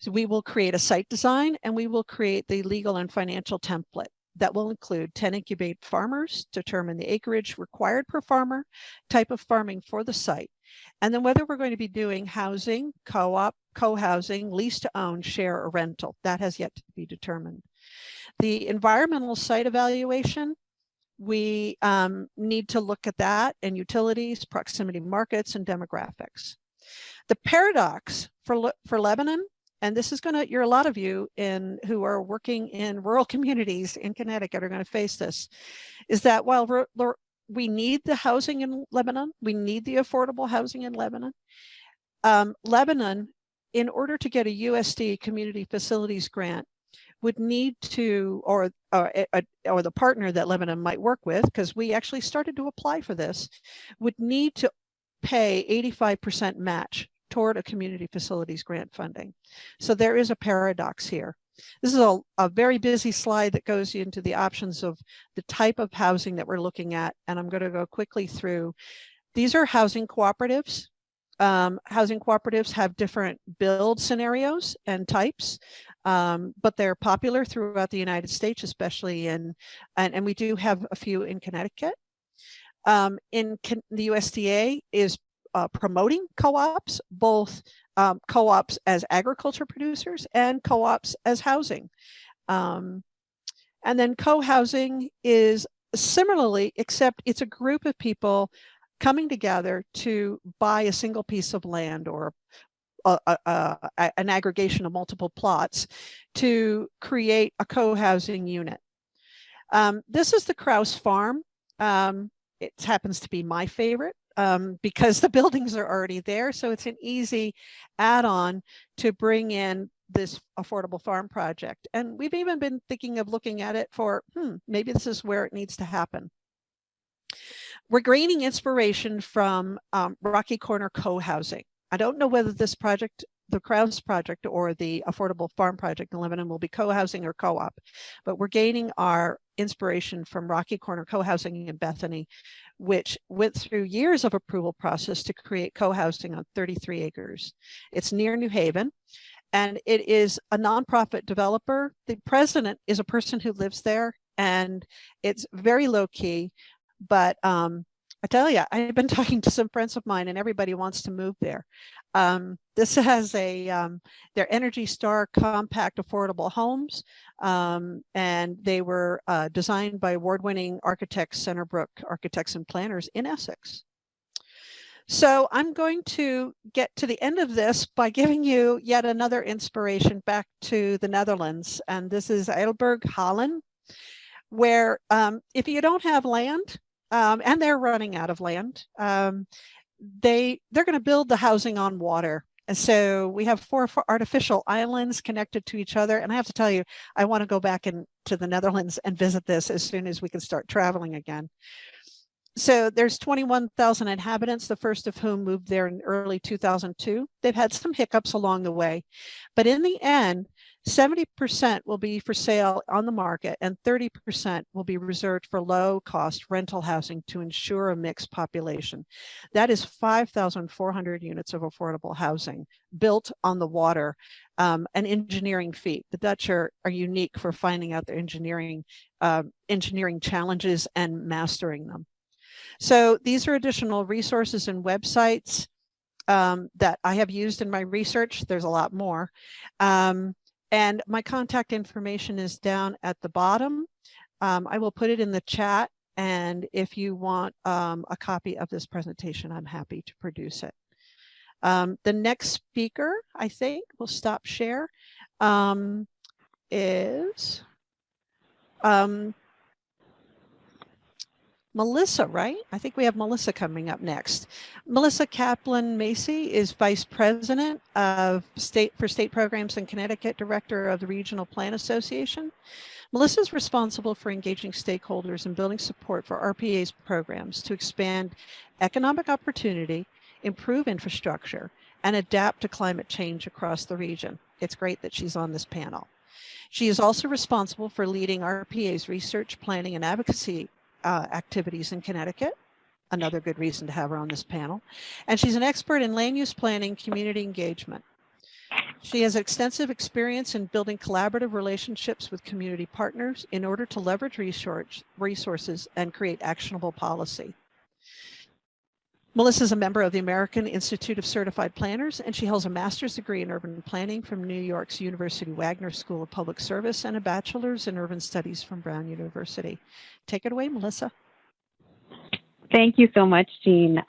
So we will create a site design, and we will create the legal and financial template that will include 10 incubate farmers, determine the acreage required per farmer, type of farming for the site, and then whether we're going to be doing housing, co-op, co-housing, lease to own, share, or rental. That has yet to be determined. The environmental site evaluation, we need to look at that, and utilities, proximity markets, and demographics. The paradox for Lebanon, and this is you're a lot of you who are working in rural communities in Connecticut are going to face this, is that while we need the housing in Lebanon, we need the affordable housing in Lebanon, Lebanon, in order to get a USD community facilities grant, would need to, or the partner that Lebanon might work with, because we actually started to apply for this, would need to pay 85% match toward a community facilities grant funding. So there is a paradox here. This is a very busy slide that goes into the options of the type of housing that we're looking at, and I'm going to go quickly through. These are housing cooperatives. housing cooperatives have different build scenarios and types, but they're popular throughout the United States, especially and we do have a few in Connecticut. The USDA is promoting co-ops, both co-ops as agriculture producers and co-ops as housing. And then co-housing is similarly, except it's a group of people coming together to buy a single piece of land or an aggregation of multiple plots to create a co-housing unit. This is the Krause Farm. It happens to be my favorite because the buildings are already there. So it's an easy add-on to bring in this affordable farm project. And we've even been thinking of looking at it for, maybe this is where it needs to happen. We're gaining inspiration from Rocky Corner Co-Housing. I don't know whether this project, the Krause project or the Affordable Farm Project in Lebanon will be co-housing or co-op, but we're gaining our inspiration from Rocky Corner Co-Housing in Bethany, which went through years of approval process to create co-housing on 33 acres. It's near New Haven, and it is a nonprofit developer. The president is a person who lives there, and it's very low key, but I tell you, I've been talking to some friends of mine and everybody wants to move there. This has their Energy Star compact affordable homes, and they were designed by award-winning architects, Centerbrook Architects and Planners in Essex. So I'm going to get to the end of this by giving you yet another inspiration back to the Netherlands. And this is Eidelberg, Holland, where if you don't have land, and they're running out of land, they're going to build the housing on water. And so we have four artificial islands connected to each other. And I have to tell you, I want to go back into the Netherlands and visit this as soon as we can start traveling again. So there's 21,000 inhabitants, the first of whom moved there in early 2002. They've had some hiccups along the way, but in the end, 70% will be for sale on the market and 30% will be reserved for low cost rental housing to ensure a mixed population. That is 5,400 units of affordable housing built on the water, an engineering feat. The Dutch are unique for finding out their engineering challenges and mastering them. So these are additional resources and websites that I have used in my research. There's a lot more. And my contact information is down at the bottom. I will put it in the chat. And if you want a copy of this presentation, I'm happy to produce it. The next speaker, I think, will stop share, is Melissa, right? I think we have Melissa coming up next. Melissa Kaplan-Macy is Vice President of State Programs in Connecticut, Director of the Regional Plan Association. Melissa is responsible for engaging stakeholders and building support for RPA's programs to expand economic opportunity, improve infrastructure, and adapt to climate change across the region. It's great that she's on this panel. She is also responsible for leading RPA's research, planning, and advocacy activities in Connecticut, another good reason to have her on this panel. And she's an expert in land use planning, community engagement. She has extensive experience in building collaborative relationships with community partners in order to leverage resources and create actionable policy. Melissa is a member of the American Institute of Certified Planners, and she holds a master's degree in urban planning from New York's University Wagner School of Public Service and a bachelor's in urban studies from Brown University. Take it away, Melissa. Thank you so much, Jean.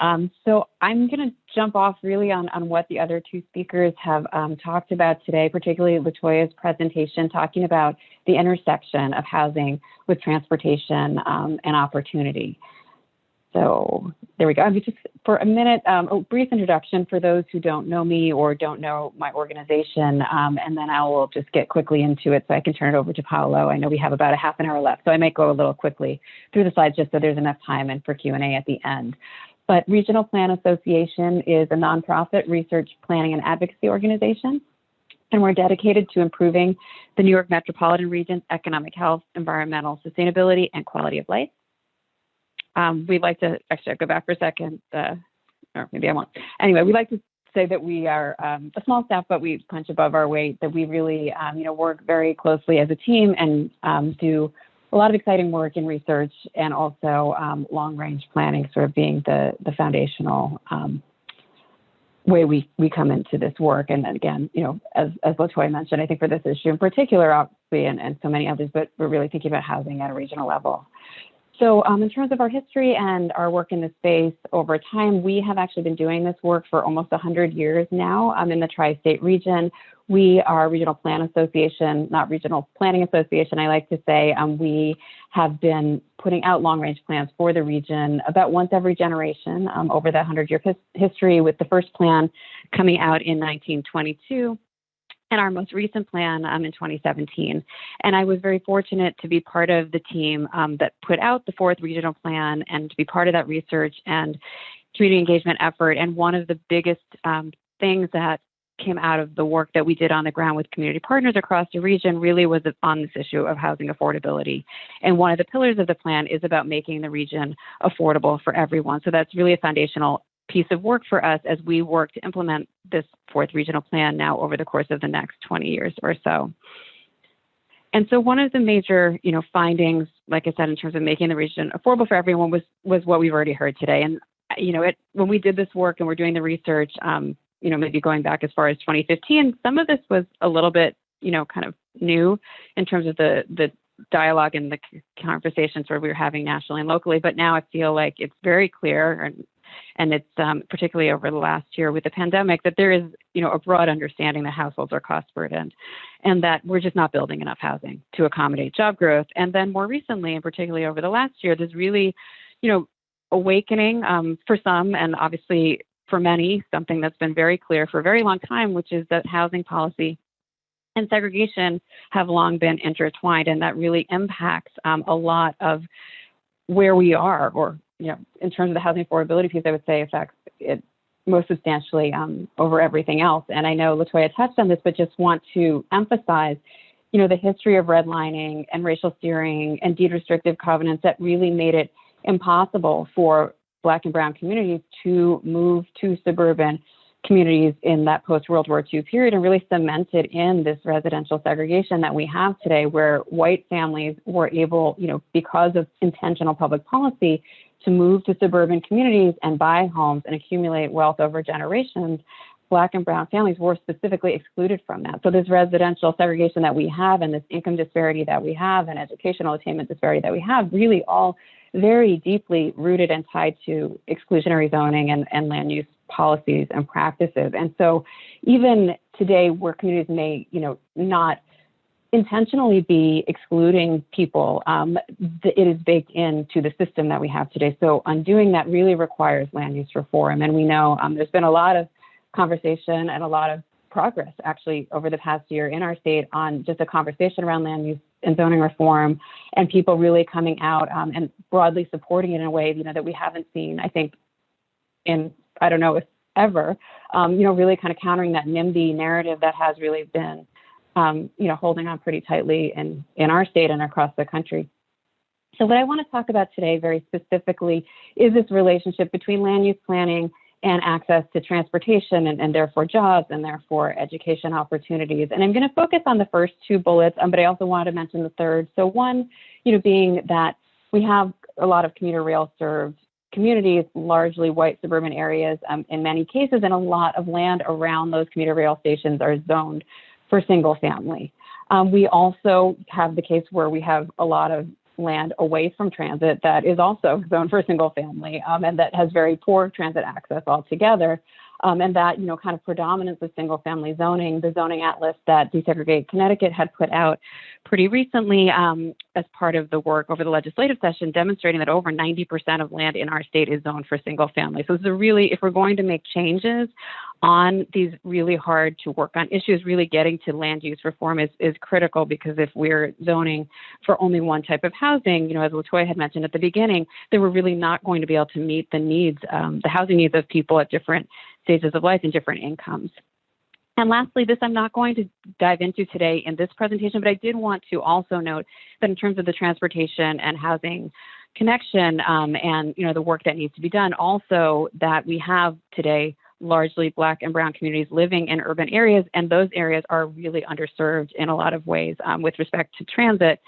So I'm going to jump off really on what the other two speakers have talked about today, particularly Latoya's presentation, talking about the intersection of housing with transportation and opportunity. So there we go. Just for a minute, a brief introduction for those who don't know me or don't know my organization, and then I will just get quickly into it so I can turn it over to Paolo. I know we have about a half an hour left, so I might go a little quickly through the slides just so there's enough time and for Q&A at the end. But Regional Plan Association is a nonprofit research, planning, and advocacy organization, and we're dedicated to improving the New York metropolitan region's economic health, environmental sustainability, and quality of life. We'd like to, actually I'll go back for a second. or maybe I won't. Anyway, we like to say that we are a small staff, but we punch above our weight, that we really, work very closely as a team and do a lot of exciting work in research and also long-range planning sort of being the foundational way we come into this work. And then again, as LaToya mentioned, I think for this issue in particular, obviously, and so many others, but we're really thinking about housing at a regional level. So in terms of our history and our work in this space over time, we have actually been doing this work for almost 100 years now in the tri-state region. We are a regional plan association, not regional planning association, I like to say. We have been putting out long-range plans for the region about once every generation over the 100-year history, with the first plan coming out in 1922. And our most recent plan in 2017. And I was very fortunate to be part of the team that put out the fourth regional plan and to be part of that research and community engagement effort. And one of the biggest things that came out of the work that we did on the ground with community partners across the region really was on this issue of housing affordability. And one of the pillars of the plan is about making the region affordable for everyone. So that's really a foundational piece of work for us as we work to implement this fourth regional plan now over the course of the next 20 years or so. And so one of the major, findings, like I said, in terms of making the region affordable for everyone was what we've already heard today. And, when we did this work and we're doing the research, maybe going back as far as 2015, some of this was a little bit, kind of new in terms of the dialogue and the conversations where we were having nationally and locally. But now I feel like it's very clear, and it's particularly over the last year with the pandemic, that there is, a broad understanding that households are cost burdened and that we're just not building enough housing to accommodate job growth. And then more recently, and particularly over the last year, there's really, awakening for some, and obviously for many, something that's been very clear for a very long time, which is that housing policy and segregation have long been intertwined, and that really impacts a lot of where we are, or in terms of the housing affordability piece, I would say affects it most substantially over everything else. And I know LaToya touched on this, but just want to emphasize, the history of redlining and racial steering and deed restrictive covenants that really made it impossible for Black and Brown communities to move to suburban communities in that post-World War II period, and really cemented in this residential segregation that we have today, where white families were able, because of intentional public policy, to move to suburban communities and buy homes and accumulate wealth over generations. Black and Brown families were specifically excluded from that. So this residential segregation that we have, and this income disparity that we have, and educational attainment disparity that we have, really all very deeply rooted and tied to exclusionary zoning and land use policies and practices. And so even today, where communities may, not intentionally be excluding people, it is baked into the system that we have today. So undoing that really requires land use reform. And we know there's been a lot of conversation and a lot of progress actually over the past year in our state on just a conversation around land use and zoning reform, and people really coming out and broadly supporting it in a way, that we haven't seen, I think, in, I don't know if ever, really kind of countering that NIMBY narrative that has really been, holding on pretty tightly in our state and across the country. So what I want to talk about today very specifically is this relationship between land use planning and access to transportation and therefore jobs and therefore education opportunities. And I'm going to focus on the first two bullets, but I also want to mention the third. So one, being that we have a lot of commuter rail served communities, largely white suburban areas in many cases, and a lot of land around those commuter rail stations are zoned for single family. We also have the case where we have a lot of land away from transit that is also zoned for single family and that has very poor transit access altogether. And that, kind of predominance of single family zoning, the zoning atlas that Desegregate Connecticut had put out pretty recently as part of the work over the legislative session, demonstrating that over 90% of land in our state is zoned for single family. So it's really, if we're going to make changes on these really hard to work on issues, really getting to land use reform is critical, because if we're zoning for only one type of housing, as LaToya had mentioned at the beginning, then we're really not going to be able to meet the needs, the housing needs of people at different stages of life and different incomes. And lastly, this I'm not going to dive into today in this presentation, but I did want to also note that in terms of the transportation and housing connection and, the work that needs to be done. Also, that we have today largely Black and Brown communities living in urban areas, and those areas are really underserved in a lot of ways with respect to transit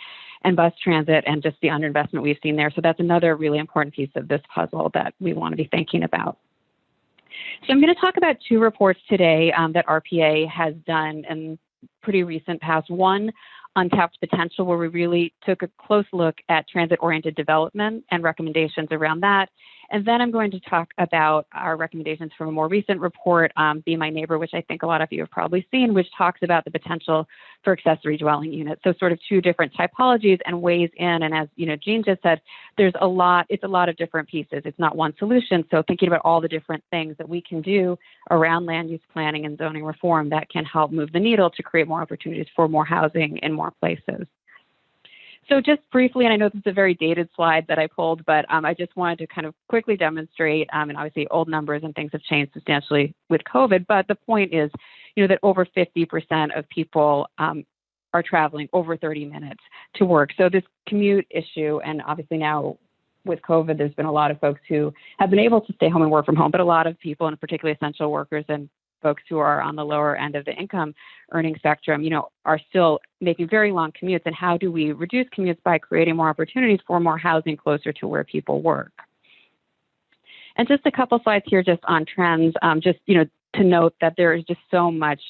and bus transit and just the underinvestment we've seen there. So that's another really important piece of this puzzle that we want to be thinking about. So I'm going to talk about two reports today that RPA has done in pretty recent past. One, Untapped Potential, where we really took a close look at transit-oriented development and recommendations around that. And then I'm going to talk about our recommendations from a more recent report, Be My Neighbor, which I think a lot of you have probably seen, which talks about the potential for accessory dwelling units. So sort of two different typologies and ways in. And as Jean just said, it's a lot of different pieces. It's not one solution. So thinking about all the different things that we can do around land use planning and zoning reform that can help move the needle to create more opportunities for more housing in more places. So just briefly, and I know this is a very dated slide that I pulled, but I just wanted to kind of quickly demonstrate, and obviously old numbers and things have changed substantially with COVID, but the point is, that over 50% of people are traveling over 30 minutes to work. So this commute issue, and obviously now with COVID, there's been a lot of folks who have been able to stay home and work from home, but a lot of people, and particularly essential workers and folks who are on the lower end of the income earning spectrum, are still making very long commutes. And how do we reduce commutes? By creating more opportunities for more housing closer to where people work. And just a couple slides here just on trends, to note that there is just so much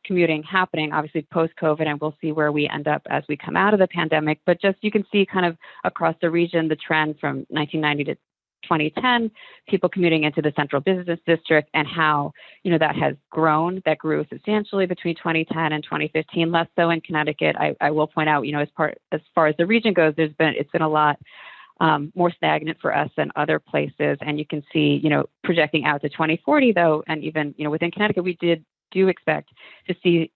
commuting happening, obviously post-COVID, and we'll see where we end up as we come out of the pandemic. But just you can see kind of across the region, the trend from 1990 to 2010, people commuting into the central business district, and how that has grown. That grew substantially between 2010 and 2015. Less so in Connecticut. I will point out, as far as the region goes, it's been a lot more stagnant for us than other places. And you can see, projecting out to 2040 though, and even within Connecticut, we do expect to see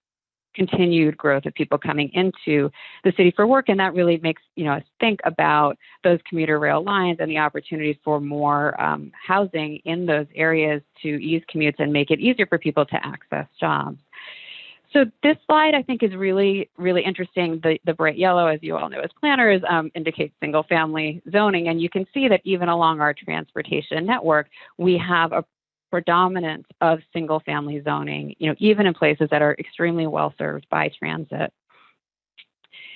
continued growth of people coming into the city for work. And that really makes, us think about those commuter rail lines and the opportunities for more housing in those areas to ease commutes and make it easier for people to access jobs. So this slide, I think, is really, really interesting. The bright yellow, as you all know as planners, indicates single family zoning. And you can see that even along our transportation network, we have a predominance of single family zoning, even in places that are extremely well served by transit.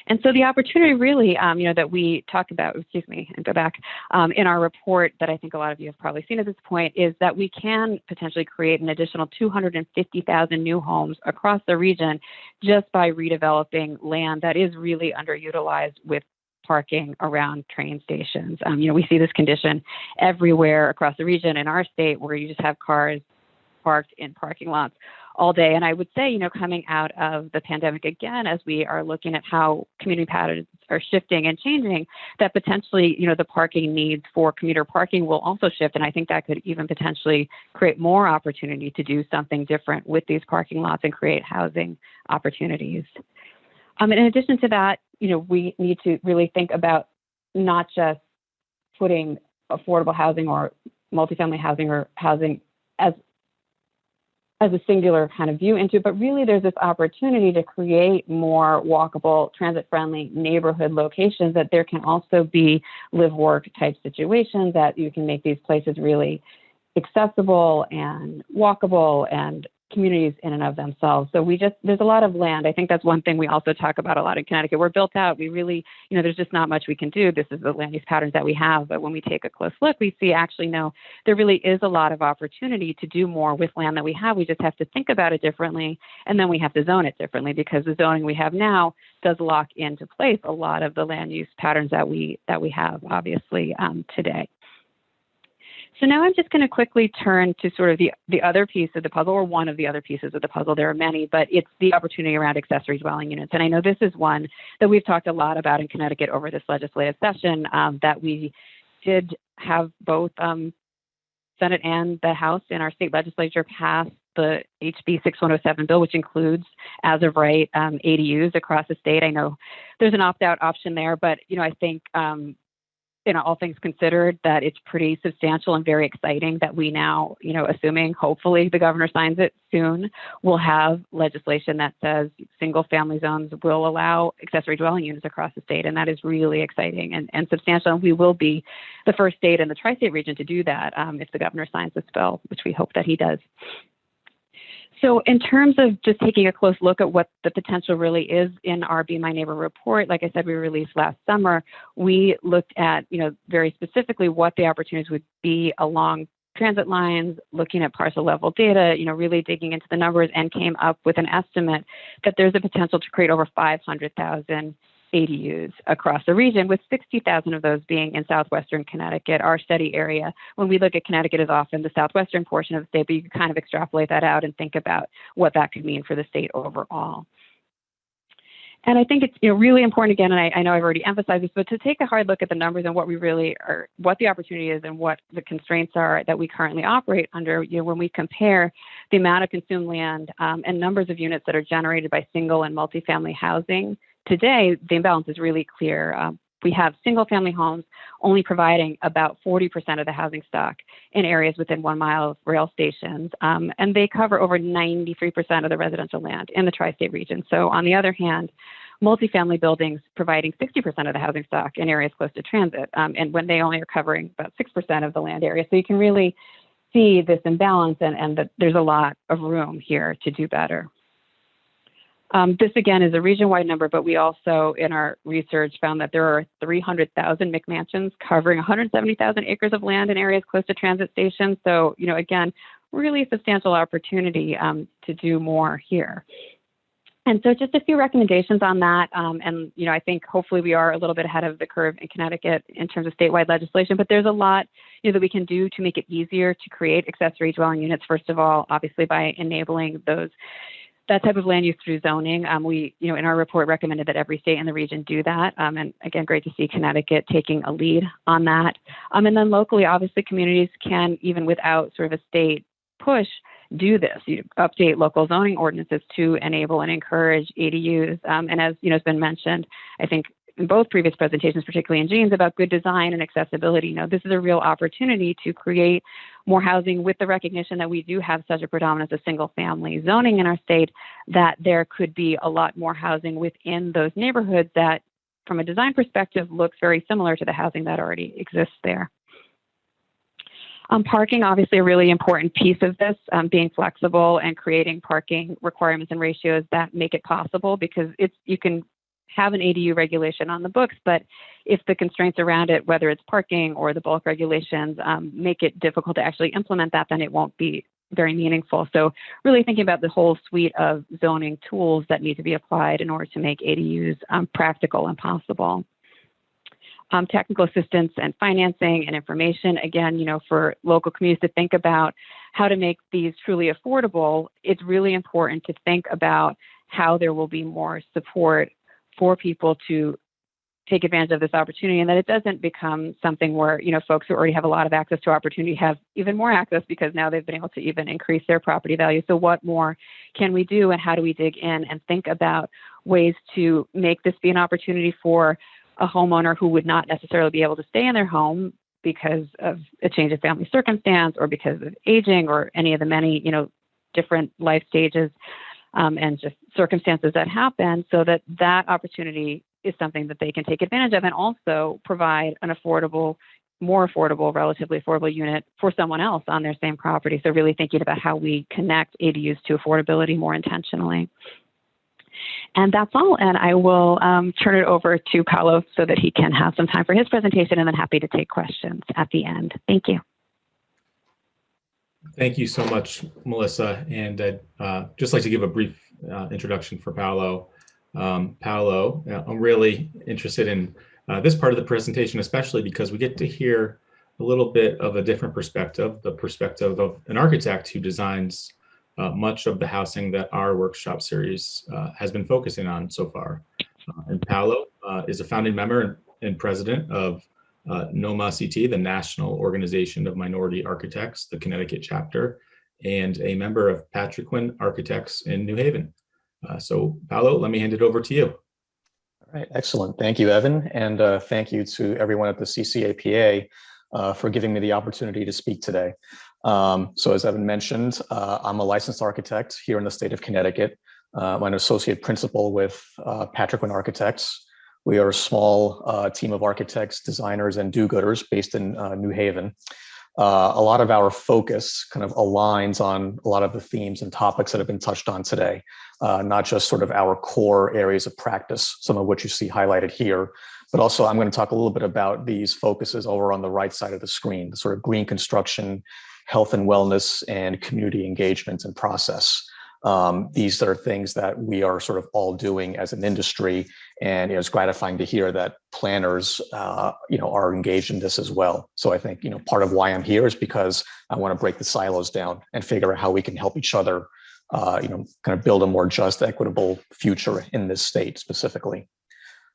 And so the opportunity really, that we talk about, in our report that I think a lot of you have probably seen at this point, is that we can potentially create an additional 250,000 new homes across the region just by redeveloping land that is really underutilized with parking around train stations. We see this condition everywhere across the region in our state, where you just have cars parked in parking lots all day. And I would say, coming out of the pandemic again, as we are looking at how commuting patterns are shifting and changing, that potentially, the parking needs for commuter parking will also shift. And I think that could even potentially create more opportunity to do something different with these parking lots and create housing opportunities. In addition to that, we need to really think about not just putting affordable housing or multifamily housing or housing as a singular kind of view into, but really there's this opportunity to create more walkable, transit-friendly neighborhood locations, that there can also be live-work type situations, that you can make these places really accessible and walkable and communities in and of themselves. So there's a lot of land. I think that's one thing we also talk about a lot in Connecticut. We're built out. We really, there's just not much we can do. This is the land use patterns that we have. But when we take a close look, we see actually, no, there really is a lot of opportunity to do more with land that we have. We just have to think about it differently. And then we have to zone it differently, because the zoning we have now does lock into place a lot of the land use patterns that we have, obviously, today. So now I'm just going to quickly turn to sort of the other piece of the puzzle, or one of the other pieces of the puzzle. There are many, but it's the opportunity around accessory dwelling units. And I know this is one that we've talked a lot about in Connecticut over this legislative session, that we did have both Senate and the House in our state legislature pass the HB 6107 bill, which includes, as of right, ADUs across the state. I know there's an opt-out option there, but I think all things considered, that it's pretty substantial and very exciting that we now, assuming hopefully the governor signs it soon, will have legislation that says single family zones will allow accessory dwelling units across the state. And that is really exciting and substantial. And we will be the first state in the tri-state region to do that if the governor signs this bill, which we hope that he does. So in terms of just taking a close look at what the potential really is in our Be My Neighbor report, like I said, we released last summer, we looked at, very specifically what the opportunities would be along transit lines, looking at parcel level data, really digging into the numbers, and came up with an estimate that there's a potential to create over 500,000 ADUs across the region, with 60,000 of those being in southwestern Connecticut, our study area. When we look at Connecticut as often the southwestern portion of the state, but you can kind of extrapolate that out and think about what that could mean for the state overall. And I think it's really important, again, and I know I've already emphasized this, but to take a hard look at the numbers and what we really are, what the opportunity is and what the constraints are that we currently operate under, when we compare the amount of consumed land and numbers of units that are generated by single and multifamily housing. Today, the imbalance is really clear. We have single-family homes only providing about 40% of the housing stock in areas within 1 mile of rail stations, and they cover over 93% of the residential land in the tri-state region. So on the other hand, multifamily buildings providing 60% of the housing stock in areas close to transit, and when they only are covering about 6% of the land area. So you can really see this imbalance and that there's a lot of room here to do better. This, again, is a region-wide number, but we also, in our research, found that there are 300,000 McMansions covering 170,000 acres of land in areas close to transit stations. So, again, really substantial opportunity to do more here. And so just a few recommendations on that. And, I think hopefully we are a little bit ahead of the curve in Connecticut in terms of statewide legislation, but there's a lot that we can do to make it easier to create accessory dwelling units. First of all, obviously by enabling that type of land use through zoning. We, in our report, recommended that every state in the region do that. And again, great to see Connecticut taking a lead on that. And then locally, obviously, communities can, even without sort of a state push, do this. Update local zoning ordinances to enable and encourage ADUs. And as has been mentioned, I think in both previous presentations, particularly in Jean's, about good design and accessibility. This is a real opportunity to create more housing with the recognition that we do have such a predominance of single family zoning in our state, that there could be a lot more housing within those neighborhoods that, from a design perspective, looks very similar to the housing that already exists there. Parking, obviously a really important piece of this, being flexible and creating parking requirements and ratios that make it possible, because you can have an ADU regulation on the books, but if the constraints around it, whether it's parking or the bulk regulations, make it difficult to actually implement that, then it won't be very meaningful. So really thinking about the whole suite of zoning tools that need to be applied in order to make ADUs practical and possible. Technical assistance and financing and information, again, for local communities to think about how to make these truly affordable. It's really important to think about how there will be more support for people to take advantage of this opportunity, and that it doesn't become something where, folks who already have a lot of access to opportunity have even more access because now they've been able to even increase their property value. So what more can we do, and how do we dig in and think about ways to make this be an opportunity for a homeowner who would not necessarily be able to stay in their home because of a change of family circumstance or because of aging or any of the many, different life stages and just circumstances that happen, so that opportunity is something that they can take advantage of, and also provide an affordable, more affordable, relatively affordable unit for someone else on their same property. So really thinking about how we connect ADUs to affordability more intentionally. And that's all. And I will turn it over to Paolo so that he can have some time for his presentation, and then happy to take questions at the end. Thank you. Thank you so much, Melissa. And I'd just like to give a brief introduction for Paolo. Paolo, I'm really interested in this part of the presentation, especially because we get to hear a little bit of a different perspective, the perspective of an architect who designs much of the housing that our workshop series has been focusing on so far. And Paolo is a founding member and president of NOMA CT, the National Organization of Minority Architects, the Connecticut chapter, and a member of Patrick Quinn Architects in New Haven. So Paolo, let me hand it over to you. All right, excellent. Thank you, Evan. And thank you to everyone at the CCAPA for giving me the opportunity to speak today. So as Evan mentioned, I'm a licensed architect here in the state of Connecticut. I'm an associate principal with Patrick Wynn Architects. We are a small team of architects, designers, and do-gooders based in New Haven. A lot of our focus kind of aligns on a lot of the themes and topics that have been touched on today, not just sort of our core areas of practice, some of which you see highlighted here, but also I'm going to talk a little bit about these focuses over on the right side of the screen, the sort of green construction, health and wellness, and community engagement and process. These are things that we are sort of all doing as an industry, and it's gratifying to hear that planners, are engaged in this as well. So I think, part of why I'm here is because I want to break the silos down and figure out how we can help each other, kind of build a more just, equitable future in this state specifically.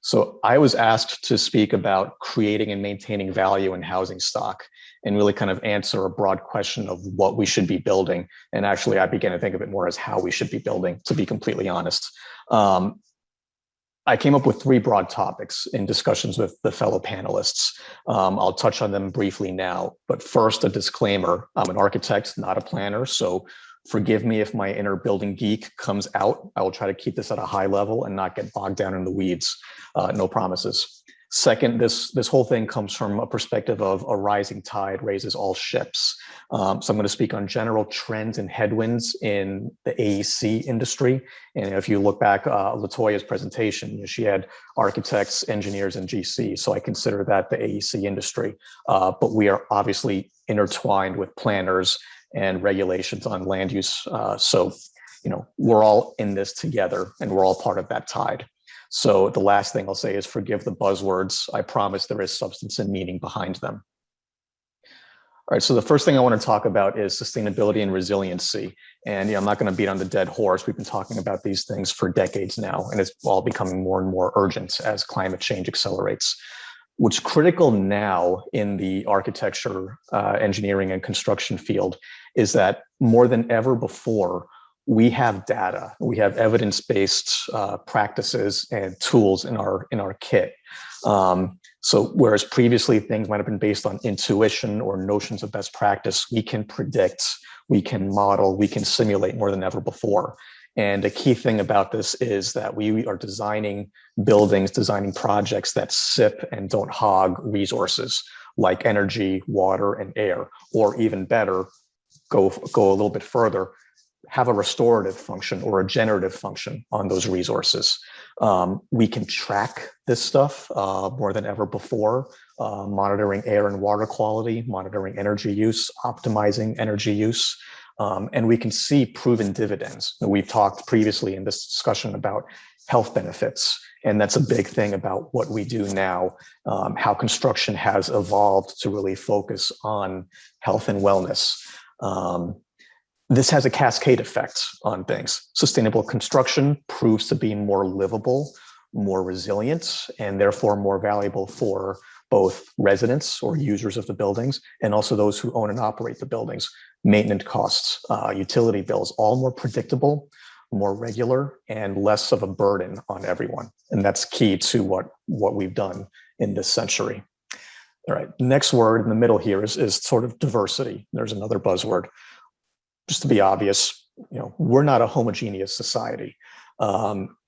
So I was asked to speak about creating and maintaining value in housing stock and really kind of answer a broad question of what we should be building. And actually, I began to think of it more as how we should be building, to be completely honest. I came up with 3 broad topics in discussions with the fellow panelists. I'll touch on them briefly now, but first, a disclaimer. I'm an architect, not a planner, so forgive me if my inner building geek comes out. I will try to keep this at a high level and not get bogged down in the weeds. No promises. Second, this whole thing comes from a perspective of a rising tide raises all ships. So I'm going to speak on general trends and headwinds in the AEC industry. And if you look back, Latoya's presentation, she had architects, engineers, and GC. So I consider that the AEC industry. But we are obviously intertwined with planners and regulations on land use. So, we're all in this together and we're all part of that tide. So the last thing I'll say is forgive the buzzwords. I promise there is substance and meaning behind them. All right, so the first thing I want to talk about is sustainability and resiliency. And I'm not going to beat on the dead horse. We've been talking about these things for decades now, and it's all becoming more and more urgent as climate change accelerates. What's critical now in the architecture, engineering, and construction field is that more than ever before, we have data, we have evidence-based practices and tools in our kit. So whereas previously things might have been based on intuition or notions of best practice, we can predict, we can model, we can simulate more than ever before. And a key thing about this is that we are designing buildings, designing projects that sip and don't hog resources like energy, water, and air, or even better, go a little bit further, have a restorative function or a generative function on those resources. We can track this stuff more than ever before, monitoring air and water quality, monitoring energy use, optimizing energy use, and we can see proven dividends. We've talked previously in this discussion about health benefits, and that's a big thing about what we do now, how construction has evolved to really focus on health and wellness. This has a cascade effect on things. Sustainable construction proves to be more livable, more resilient, and therefore more valuable for both residents or users of the buildings, and also those who own and operate the buildings. Maintenance costs, utility bills, all more predictable, more regular, and less of a burden on everyone. And that's key to what we've done in this century. All right, next word in the middle here is sort of diversity. There's another buzzword. Just to be obvious, we're not a homogeneous society,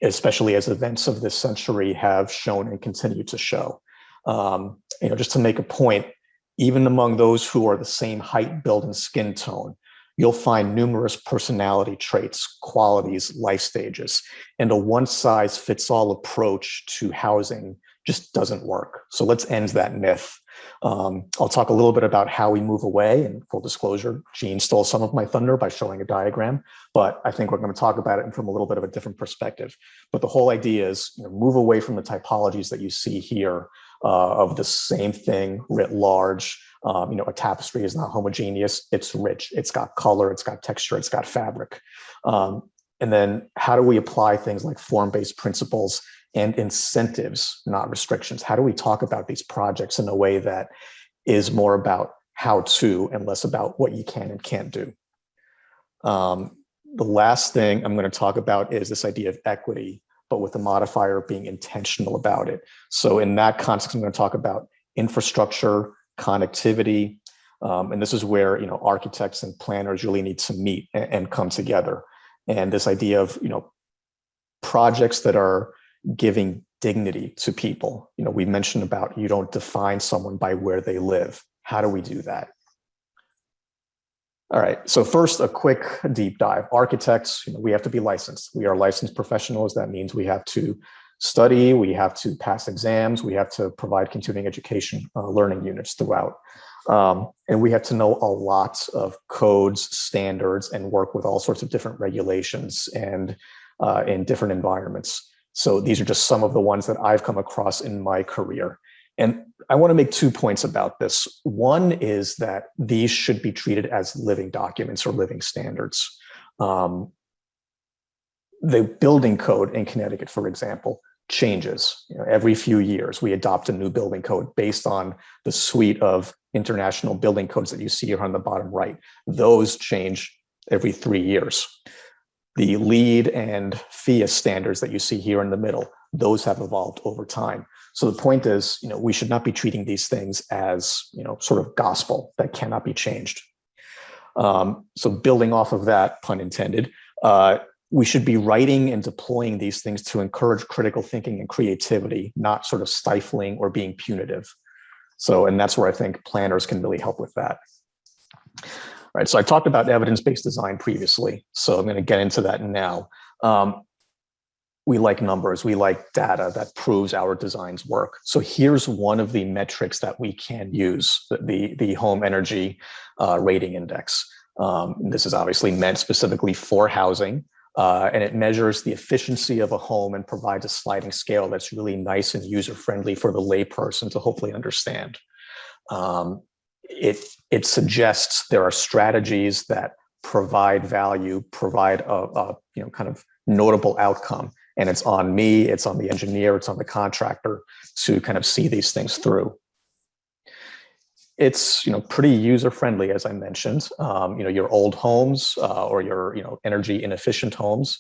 especially as events of this century have shown and continue to show. Just to make a point, even among those who are the same height, build, and skin tone, you'll find numerous personality traits, qualities, life stages, and a one-size-fits-all approach to housing just doesn't work. So let's end that myth. I'll talk a little bit about how we move away, and full disclosure, Gene stole some of my thunder by showing a diagram, but I think we're going to talk about it from a little bit of a different perspective. But the whole idea is move away from the typologies that you see here of the same thing writ large. A tapestry is not homogeneous, it's rich, it's got color, it's got texture, it's got fabric. And then how do we apply things like form-based principles and incentives, not restrictions? How do we talk about these projects in a way that is more about how to and less about what you can and can't do? The last thing I'm going to talk about is this idea of equity, but with the modifier of being intentional about it. So in that context, I'm going to talk about infrastructure, connectivity, and this is where, you know, architects and planners really need to meet and come together. And this idea of, you know, projects that are giving dignity to people. You know, we mentioned about you don't define someone by where they live. How do we do that? All right, so first, a quick deep dive. Architects, you know, we have to be licensed. We are licensed professionals. That means we have to study, we have to pass exams, we have to provide continuing education learning units throughout. And we have to know a lot of codes, standards, and work with all sorts of different regulations and in different environments. So these are just some of the ones that I've come across in my career. And I want to make 2 points about this. One is that these should be treated as living documents or living standards. The building code in Connecticut, for example, changes. You know, every few years. We adopt a new building code based on the suite of international building codes that you see here on the bottom right. Those change every 3 years. The LEED and FIA standards that you see here in the middle, those have evolved over time. So the point is, you know, we should not be treating these things as, you know, sort of gospel that cannot be changed. So building off of that, pun intended, we should be writing and deploying these things to encourage critical thinking and creativity, not sort of stifling or being punitive. So, and that's where I think planners can really help with that. All right, so I talked about evidence-based design previously, so I'm going to get into that now. We like numbers, we like data that proves our designs work. So here's one of the metrics that we can use, the home energy rating index. This is obviously meant specifically for housing, and it measures the efficiency of a home and provides a sliding scale that's really nice and user-friendly for the layperson to hopefully understand. It suggests there are strategies that provide value, provide a you know, kind of notable outcome. And it's on me, it's on the engineer, it's on the contractor to kind of see these things through. It's, you know, pretty user-friendly, as I mentioned. You know, your old homes or your, you know, energy inefficient homes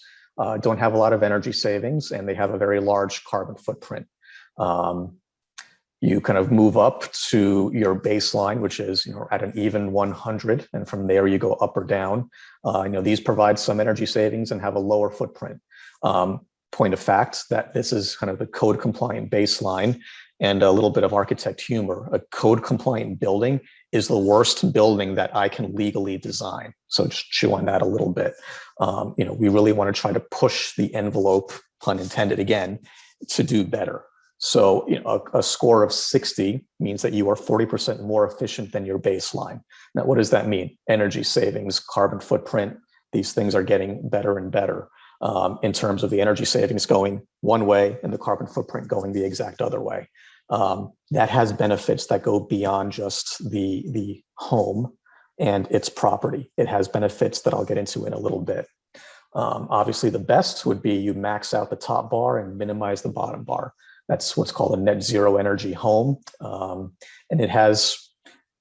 don't have a lot of energy savings, and they have a very large carbon footprint. You kind of move up to your baseline, which is, you know, at an even 100, and from there you go up or down. You know, these provide some energy savings and have a lower footprint. Point of fact that this is kind of the code compliant baseline, and a little bit of architect humor. A code compliant building is the worst building that I can legally design. So just chew on that a little bit. You know, we really want to try to push the envelope, pun intended again, to do better. So, you know, a score of 60 means that you are 40% more efficient than your baseline. Now, what does that mean? Energy savings, carbon footprint, these things are getting better and better in terms of the energy savings going one way and the carbon footprint going the exact other way. That has benefits that go beyond just the home and its property. It has benefits that I'll get into in a little bit. Obviously, the best would be you max out the top bar and minimize the bottom bar. That's what's called a net zero energy home. And it has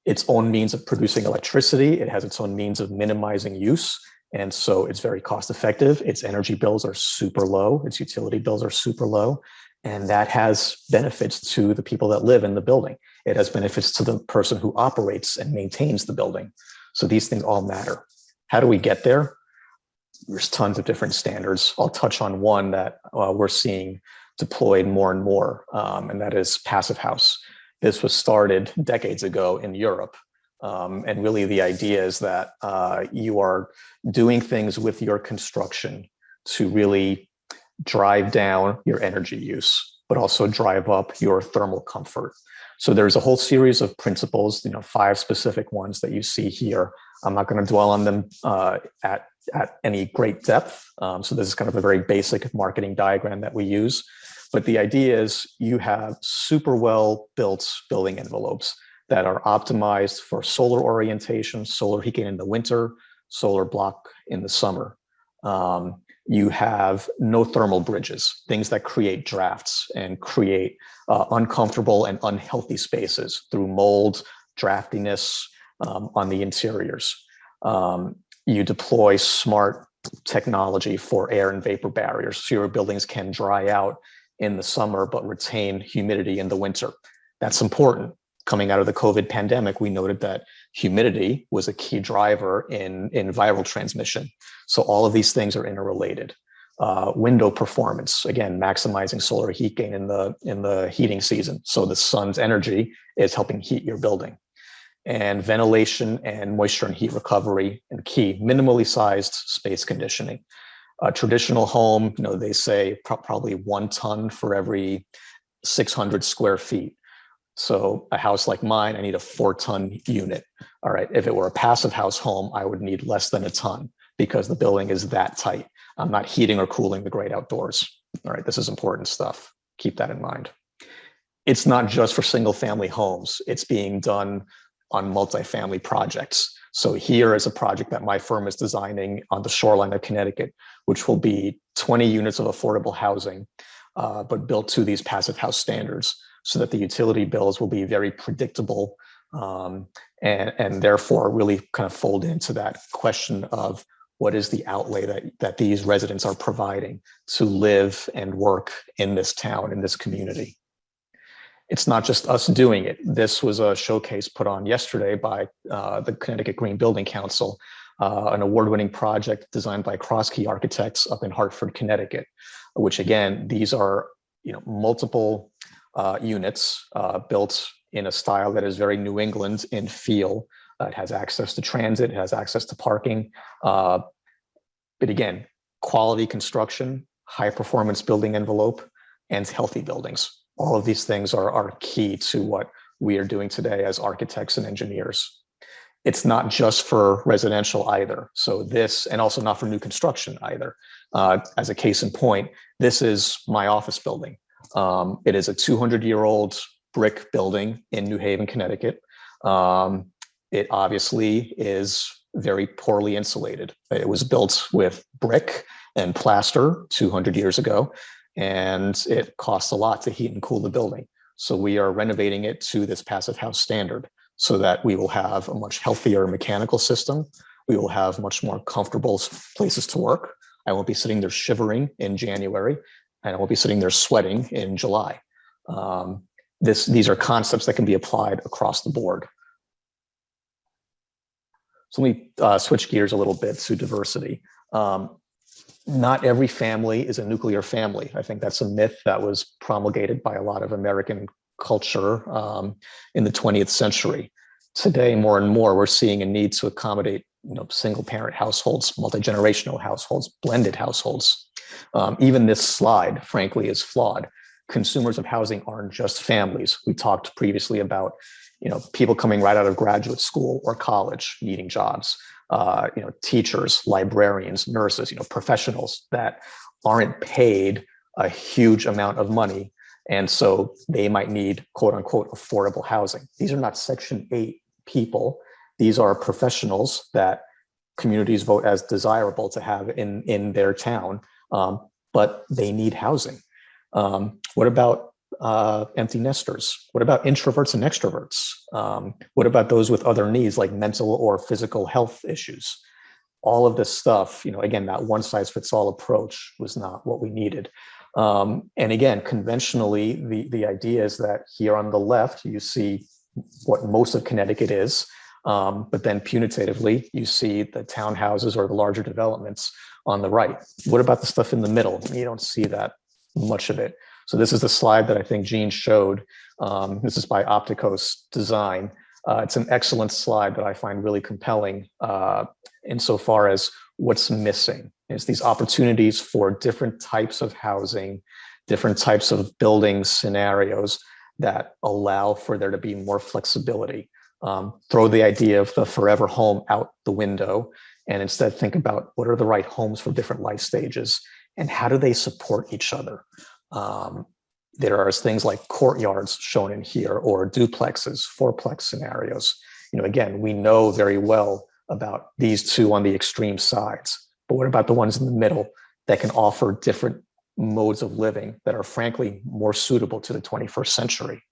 its own means of producing electricity. It has its own means of minimizing use. And so it's very cost effective. Its energy bills are super low. Its utility bills are super low. And that has benefits to the people that live in the building. It has benefits to the person who operates and maintains the building. So these things all matter. How do we get there? There's tons of different standards. I'll touch on one that we're seeing deployed more and more, and that is Passive House. This was started decades ago in Europe. And really the idea is that you are doing things with your construction to really drive down your energy use, but also drive up your thermal comfort. So there's a whole series of principles, 5 specific ones that you see here. I'm not going to dwell on them at any great depth. So this is kind of a very basic marketing diagram that we use. But the idea is you have super well built building envelopes that are optimized for solar orientation, solar heating in the winter, solar block in the summer. You have no thermal bridges, things that create drafts and create uncomfortable and unhealthy spaces through mold, draftiness on the interiors. You deploy smart technology for air and vapor barriers, so your buildings can dry out in the summer but retain humidity in the winter. That's important. Coming out of the COVID pandemic, we noted that humidity was a key driver in viral transmission. So all of these things are interrelated. Window performance, again, maximizing solar heat gain in the heating season. So the sun's energy is helping heat your building. And ventilation and moisture and heat recovery, and key, minimally sized space conditioning. A traditional home, they say probably 1 ton for every 600 square feet. So a house like mine, I need a 4-ton unit. All right, if it were a passive house home, I would need less than a ton because the building is that tight. I'm not heating or cooling the great outdoors. All right, this is important stuff. Keep that in mind. It's not just for single family homes. It's being done on multifamily projects. So here is a project that my firm is designing on the shoreline of Connecticut, which will be 20 units of affordable housing, but built to these passive house standards so that the utility bills will be very predictable and therefore really kind of fold into that question of what is the outlay that these residents are providing to live and work in this town, in this community. It's not just us doing it. This was a showcase put on yesterday by the Connecticut Green Building Council, an award-winning project designed by Crosskey Architects up in Hartford, Connecticut, which again, these are multiple units built in a style that is very New England in feel. It has access to transit, it has access to parking, but again, quality construction, high performance building envelope, and healthy buildings. All of these things are key to what we are doing today as architects and engineers. It's not just for residential either. So this, and also not for new construction either. As a case in point, this is my office building. It is a 200-year-old brick building in New Haven, Connecticut. It obviously is very poorly insulated. It was built with brick and plaster 200 years ago, and it costs a lot to heat and cool the building. So we are renovating it to this passive house standard so that we will have a much healthier mechanical system. We will have much more comfortable places to work. I won't be sitting there shivering in January, and I won't be sitting there sweating in July. These are concepts that can be applied across the board. So let me switch gears a little bit to diversity. Not every family is a nuclear family. I think that's a myth that was promulgated by a lot of American culture in the 20th century. Today, more and more, we're seeing a need to accommodate single parent households, multi-generational households, blended households. Even this slide, frankly, is flawed. Consumers of housing aren't just families. We talked previously about people coming right out of graduate school or college needing jobs. Teachers, librarians, nurses, professionals that aren't paid a huge amount of money. And so they might need quote unquote affordable housing. These are not Section 8 people. These are professionals that communities vote as desirable to have in their town, but they need housing. What about empty nesters? What about introverts and extroverts? What about those with other needs like mental or physical health issues? All of this stuff, again, that one size fits all approach was not what we needed. And again, conventionally, the idea is that here on the left, you see what most of Connecticut is, but then punitively, you see the townhouses or the larger developments on the right. What about the stuff in the middle? You don't see that much of it. So this is the slide that I think Jean showed. This is by Opticos Design. It's an excellent slide that I find really compelling insofar as what's missing. It's these opportunities for different types of housing, different types of building scenarios that allow for there to be more flexibility. Throw the idea of the forever home out the window and instead think about what are the right homes for different life stages and how do they support each other. There are things like courtyards shown in here or duplexes, fourplex scenarios. Again, we know very well about these two on the extreme sides, but what about the ones in the middle that can offer different modes of living that are frankly more suitable to the 21st century?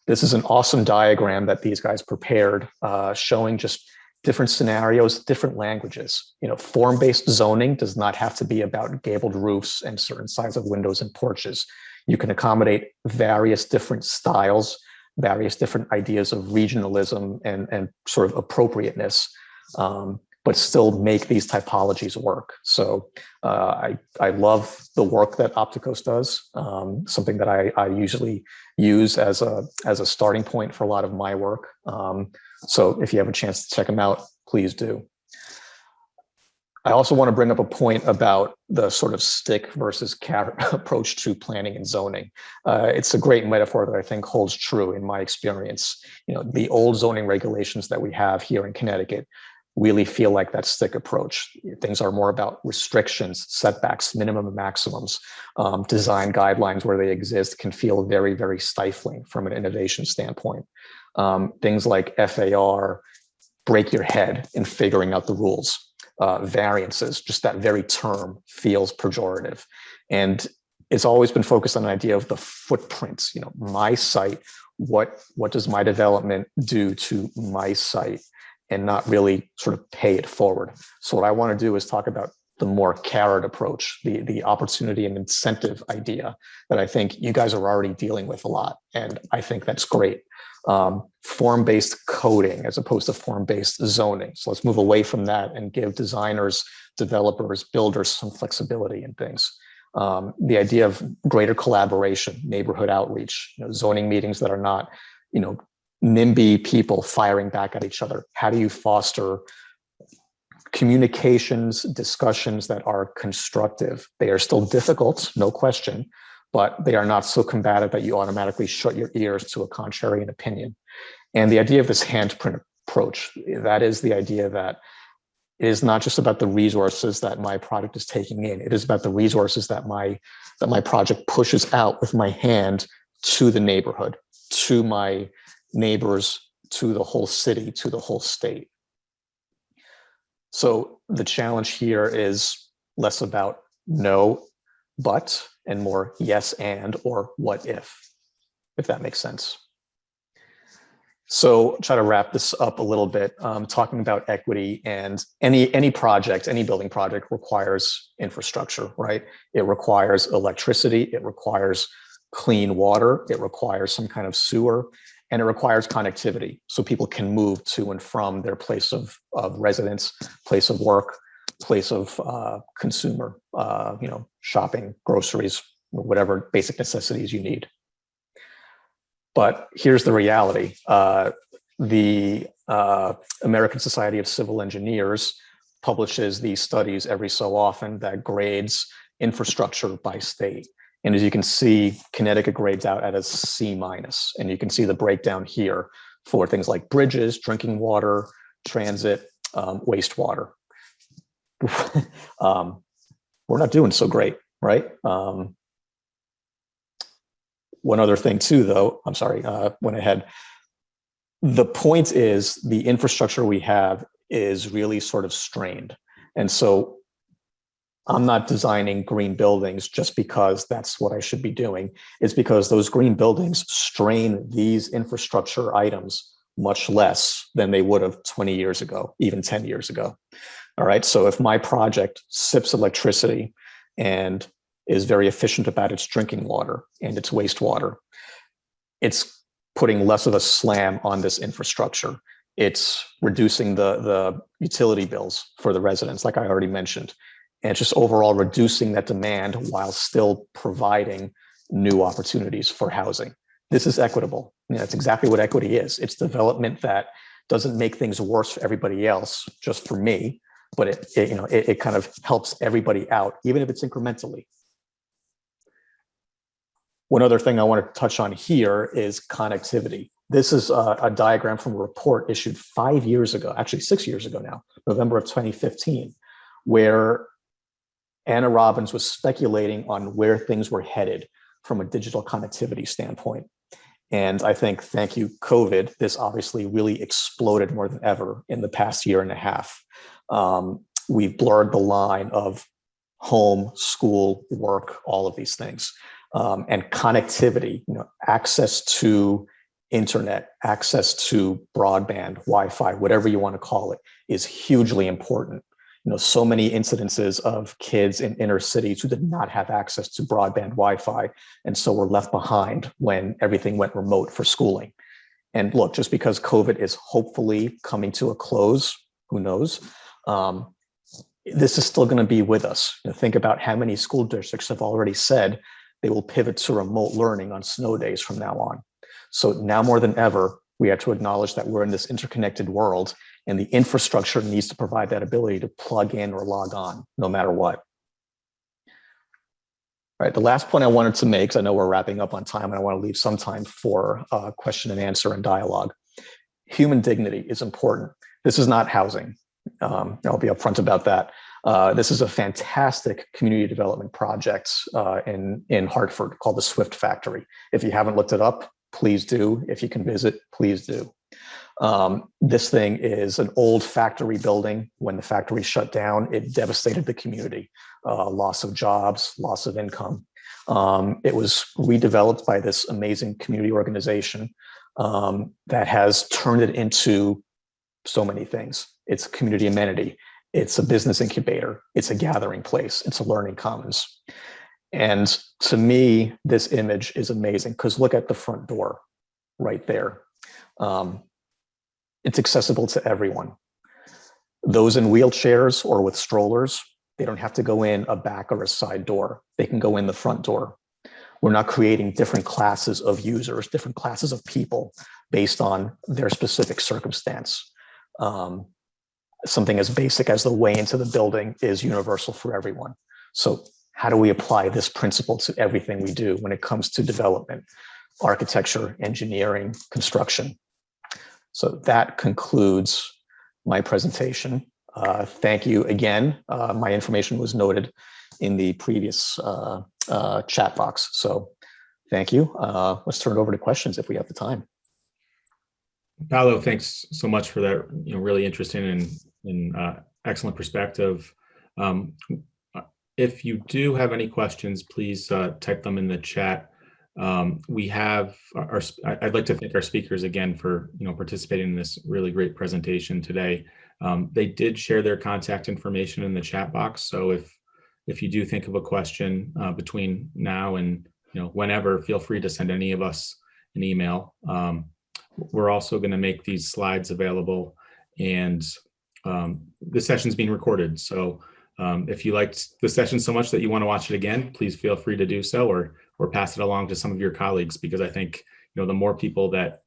This is an awesome diagram that these guys prepared showing just different scenarios, different languages. Form-based zoning does not have to be about gabled roofs and certain size of windows and porches. You can accommodate various different styles, various different ideas of regionalism and sort of appropriateness, but still make these typologies work. So I love the work that Opticos does, something that I usually use as a starting point for a lot of my work. So if you have a chance to check them out, please do. I also want to bring up a point about the sort of stick versus carrot approach to planning and zoning. It's a great metaphor that I think holds true in my experience. The old zoning regulations that we have here in Connecticut really feel like that stick approach. Things are more about restrictions, setbacks, minimum and maximums. Design guidelines where they exist can feel very, very stifling from an innovation standpoint. Things like FAR break your head in figuring out the rules. Variances, just that very term feels pejorative. And it's always been focused on an idea of the footprints, my site, what does my development do to my site, and not really sort of pay it forward. So what I want to do is talk about the more carrot approach, the opportunity and incentive idea that I think you guys are already dealing with a lot. And I think that's great. Form-based coding as opposed to form-based zoning. So let's move away from that and give designers, developers, builders some flexibility in things. The idea of greater collaboration, neighborhood outreach, zoning meetings that are not, NIMBY people firing back at each other. How do you foster communications, discussions that are constructive? They are still difficult, no question, but they are not so combative that you automatically shut your ears to a contrarian opinion. And the idea of this handprint approach, that is the idea that it is not just about the resources that my project is taking in. It is about the resources that my project pushes out with my hand to the neighborhood, to my neighbors, to the whole city, to the whole state. So the challenge here is less about no, but, and more yes, and, or what if that makes sense. So try to wrap this up a little bit, talking about equity, and any project, any building project requires infrastructure, right? It requires electricity, it requires clean water, it requires some kind of sewer, and it requires connectivity so people can move to and from their place of residence, place of work, place of consumer, shopping, groceries, whatever basic necessities you need. But here's the reality. The American Society of Civil Engineers publishes these studies every so often that grades infrastructure by state. And as you can see, Connecticut grades out at a C-, and you can see the breakdown here for things like bridges, drinking water, transit, wastewater. We're not doing so great, right? One other thing too, though, I'm sorry, went ahead. The point is the infrastructure we have is really sort of strained. And so I'm not designing green buildings just because that's what I should be doing. It's because those green buildings strain these infrastructure items much less than they would have 20 years ago, even 10 years ago. All right, so if my project sips electricity and is very efficient about its drinking water and its wastewater, it's putting less of a slam on this infrastructure. It's reducing the utility bills for the residents, like I already mentioned, and just overall reducing that demand while still providing new opportunities for housing. This is equitable. That's exactly what equity is. It's development that doesn't make things worse for everybody else, just for me, but it kind of helps everybody out, even if it's incrementally. One other thing I want to touch on here is connectivity. This is a diagram from a report issued 5 years ago, actually 6 years ago now, November of 2015, where Anna Robbins was speculating on where things were headed from a digital connectivity standpoint. And I think, thank you, COVID, this obviously really exploded more than ever in the past year and a half. We've blurred the line of home, school, work, all of these things. And connectivity, access to internet, access to broadband, Wi-Fi, whatever you want to call it, is hugely important. So many incidences of kids in inner cities who did not have access to broadband Wi-Fi, and so were left behind when everything went remote for schooling. And look, just because COVID is hopefully coming to a close, who knows? This is still going to be with us. Think about how many school districts have already said they will pivot to remote learning on snow days from now on. So now more than ever, we have to acknowledge that we're in this interconnected world, and the infrastructure needs to provide that ability to plug in or log on, no matter what. All right, the last point I wanted to make, because I know we're wrapping up on time, and I want to leave some time for question and answer and dialogue. Human dignity is important. This is not housing. I'll be upfront about that. This is a fantastic community development project in Hartford called the Swift Factory. If you haven't looked it up, please do. If you can visit, please do. This thing is an old factory building. When the factory shut down, it devastated the community. Loss of jobs, loss of income. It was redeveloped by this amazing community organization that has turned it into so many things. It's a community amenity. It's a business incubator. It's a gathering place. It's a learning commons. And to me, this image is amazing because look at the front door right there. It's accessible to everyone. Those in wheelchairs or with strollers, they don't have to go in a back or a side door. They can go in the front door. We're not creating different classes of users, different classes of people based on their specific circumstance. Something as basic as the way into the building is universal for everyone. So how do we apply this principle to everything we do when it comes to development, architecture, engineering, construction? So that concludes my presentation. Thank you again. My information was noted in the previous chat box. So thank you. Let's turn it over to questions if we have the time. Paolo, thanks so much for that. Really interesting and excellent perspective. If you do have any questions, please type them in the chat. We have I'd like to thank our speakers again for participating in this really great presentation today. They did share their contact information in the chat box, so if you do think of a question between now and whenever, feel free to send any of us an email. We're also going to make these slides available, and the session's being recorded. So if you liked the session so much that you want to watch it again, please feel free to do so, or pass it along to some of your colleagues, because I think the more people that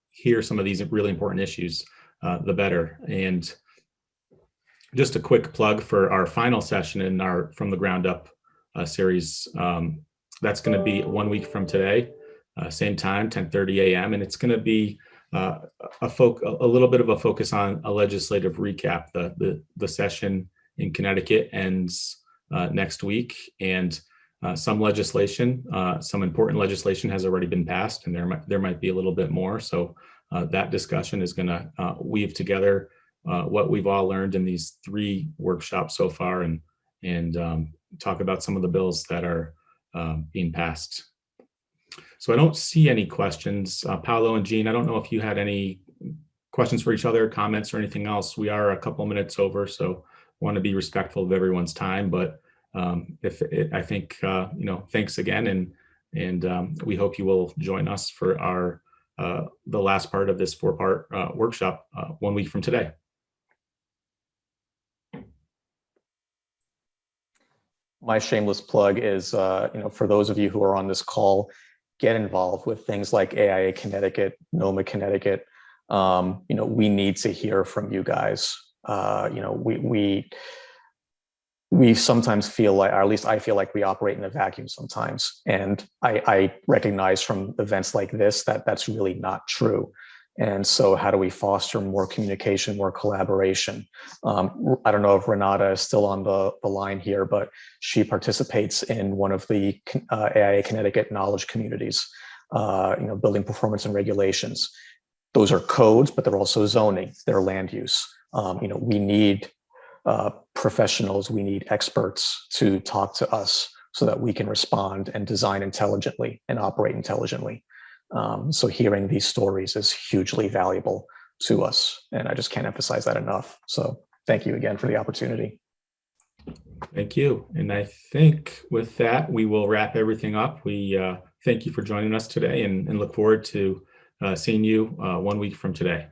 hear some of these really important issues, the better. And just a quick plug for our final session in our From the Ground Up series. That's going to be 1 week from today. Same time, 10:30 a.m. And it's going to be a little bit of a focus on a legislative recap. The session in Connecticut ends next week, and some legislation, some important legislation has already been passed, and there might be a little bit more. So that discussion is going to weave together what we've all learned in these 3 workshops so far, and talk about some of the bills that are being passed. So I don't see any questions. Paolo and Jean, I don't know if you had any questions for each other, comments, or anything else. We are a couple minutes over, so want to be respectful of everyone's time. But I think thanks again, and we hope you will join us for our the last part of this 4-part workshop 1 week from today. My shameless plug is, for those of you who are on this call, get involved with things like AIA Connecticut, NOMA Connecticut. We need to hear from you guys. We sometimes feel like, or at least I feel like, we operate in a vacuum sometimes. And I recognize from events like this that that's really not true. And so how do we foster more communication, more collaboration? I don't know if Renata is still on the line here, but she participates in one of the AIA Connecticut knowledge communities, building performance and regulations. Those are codes, but they're also zoning, they're land use. We need professionals, we need experts to talk to us so that we can respond and design intelligently and operate intelligently. So hearing these stories is hugely valuable to us, and I just can't emphasize that enough. So thank you again for the opportunity. Thank you. And I think with that, we will wrap everything up. We thank you for joining us today and look forward to seeing you 1 week from today.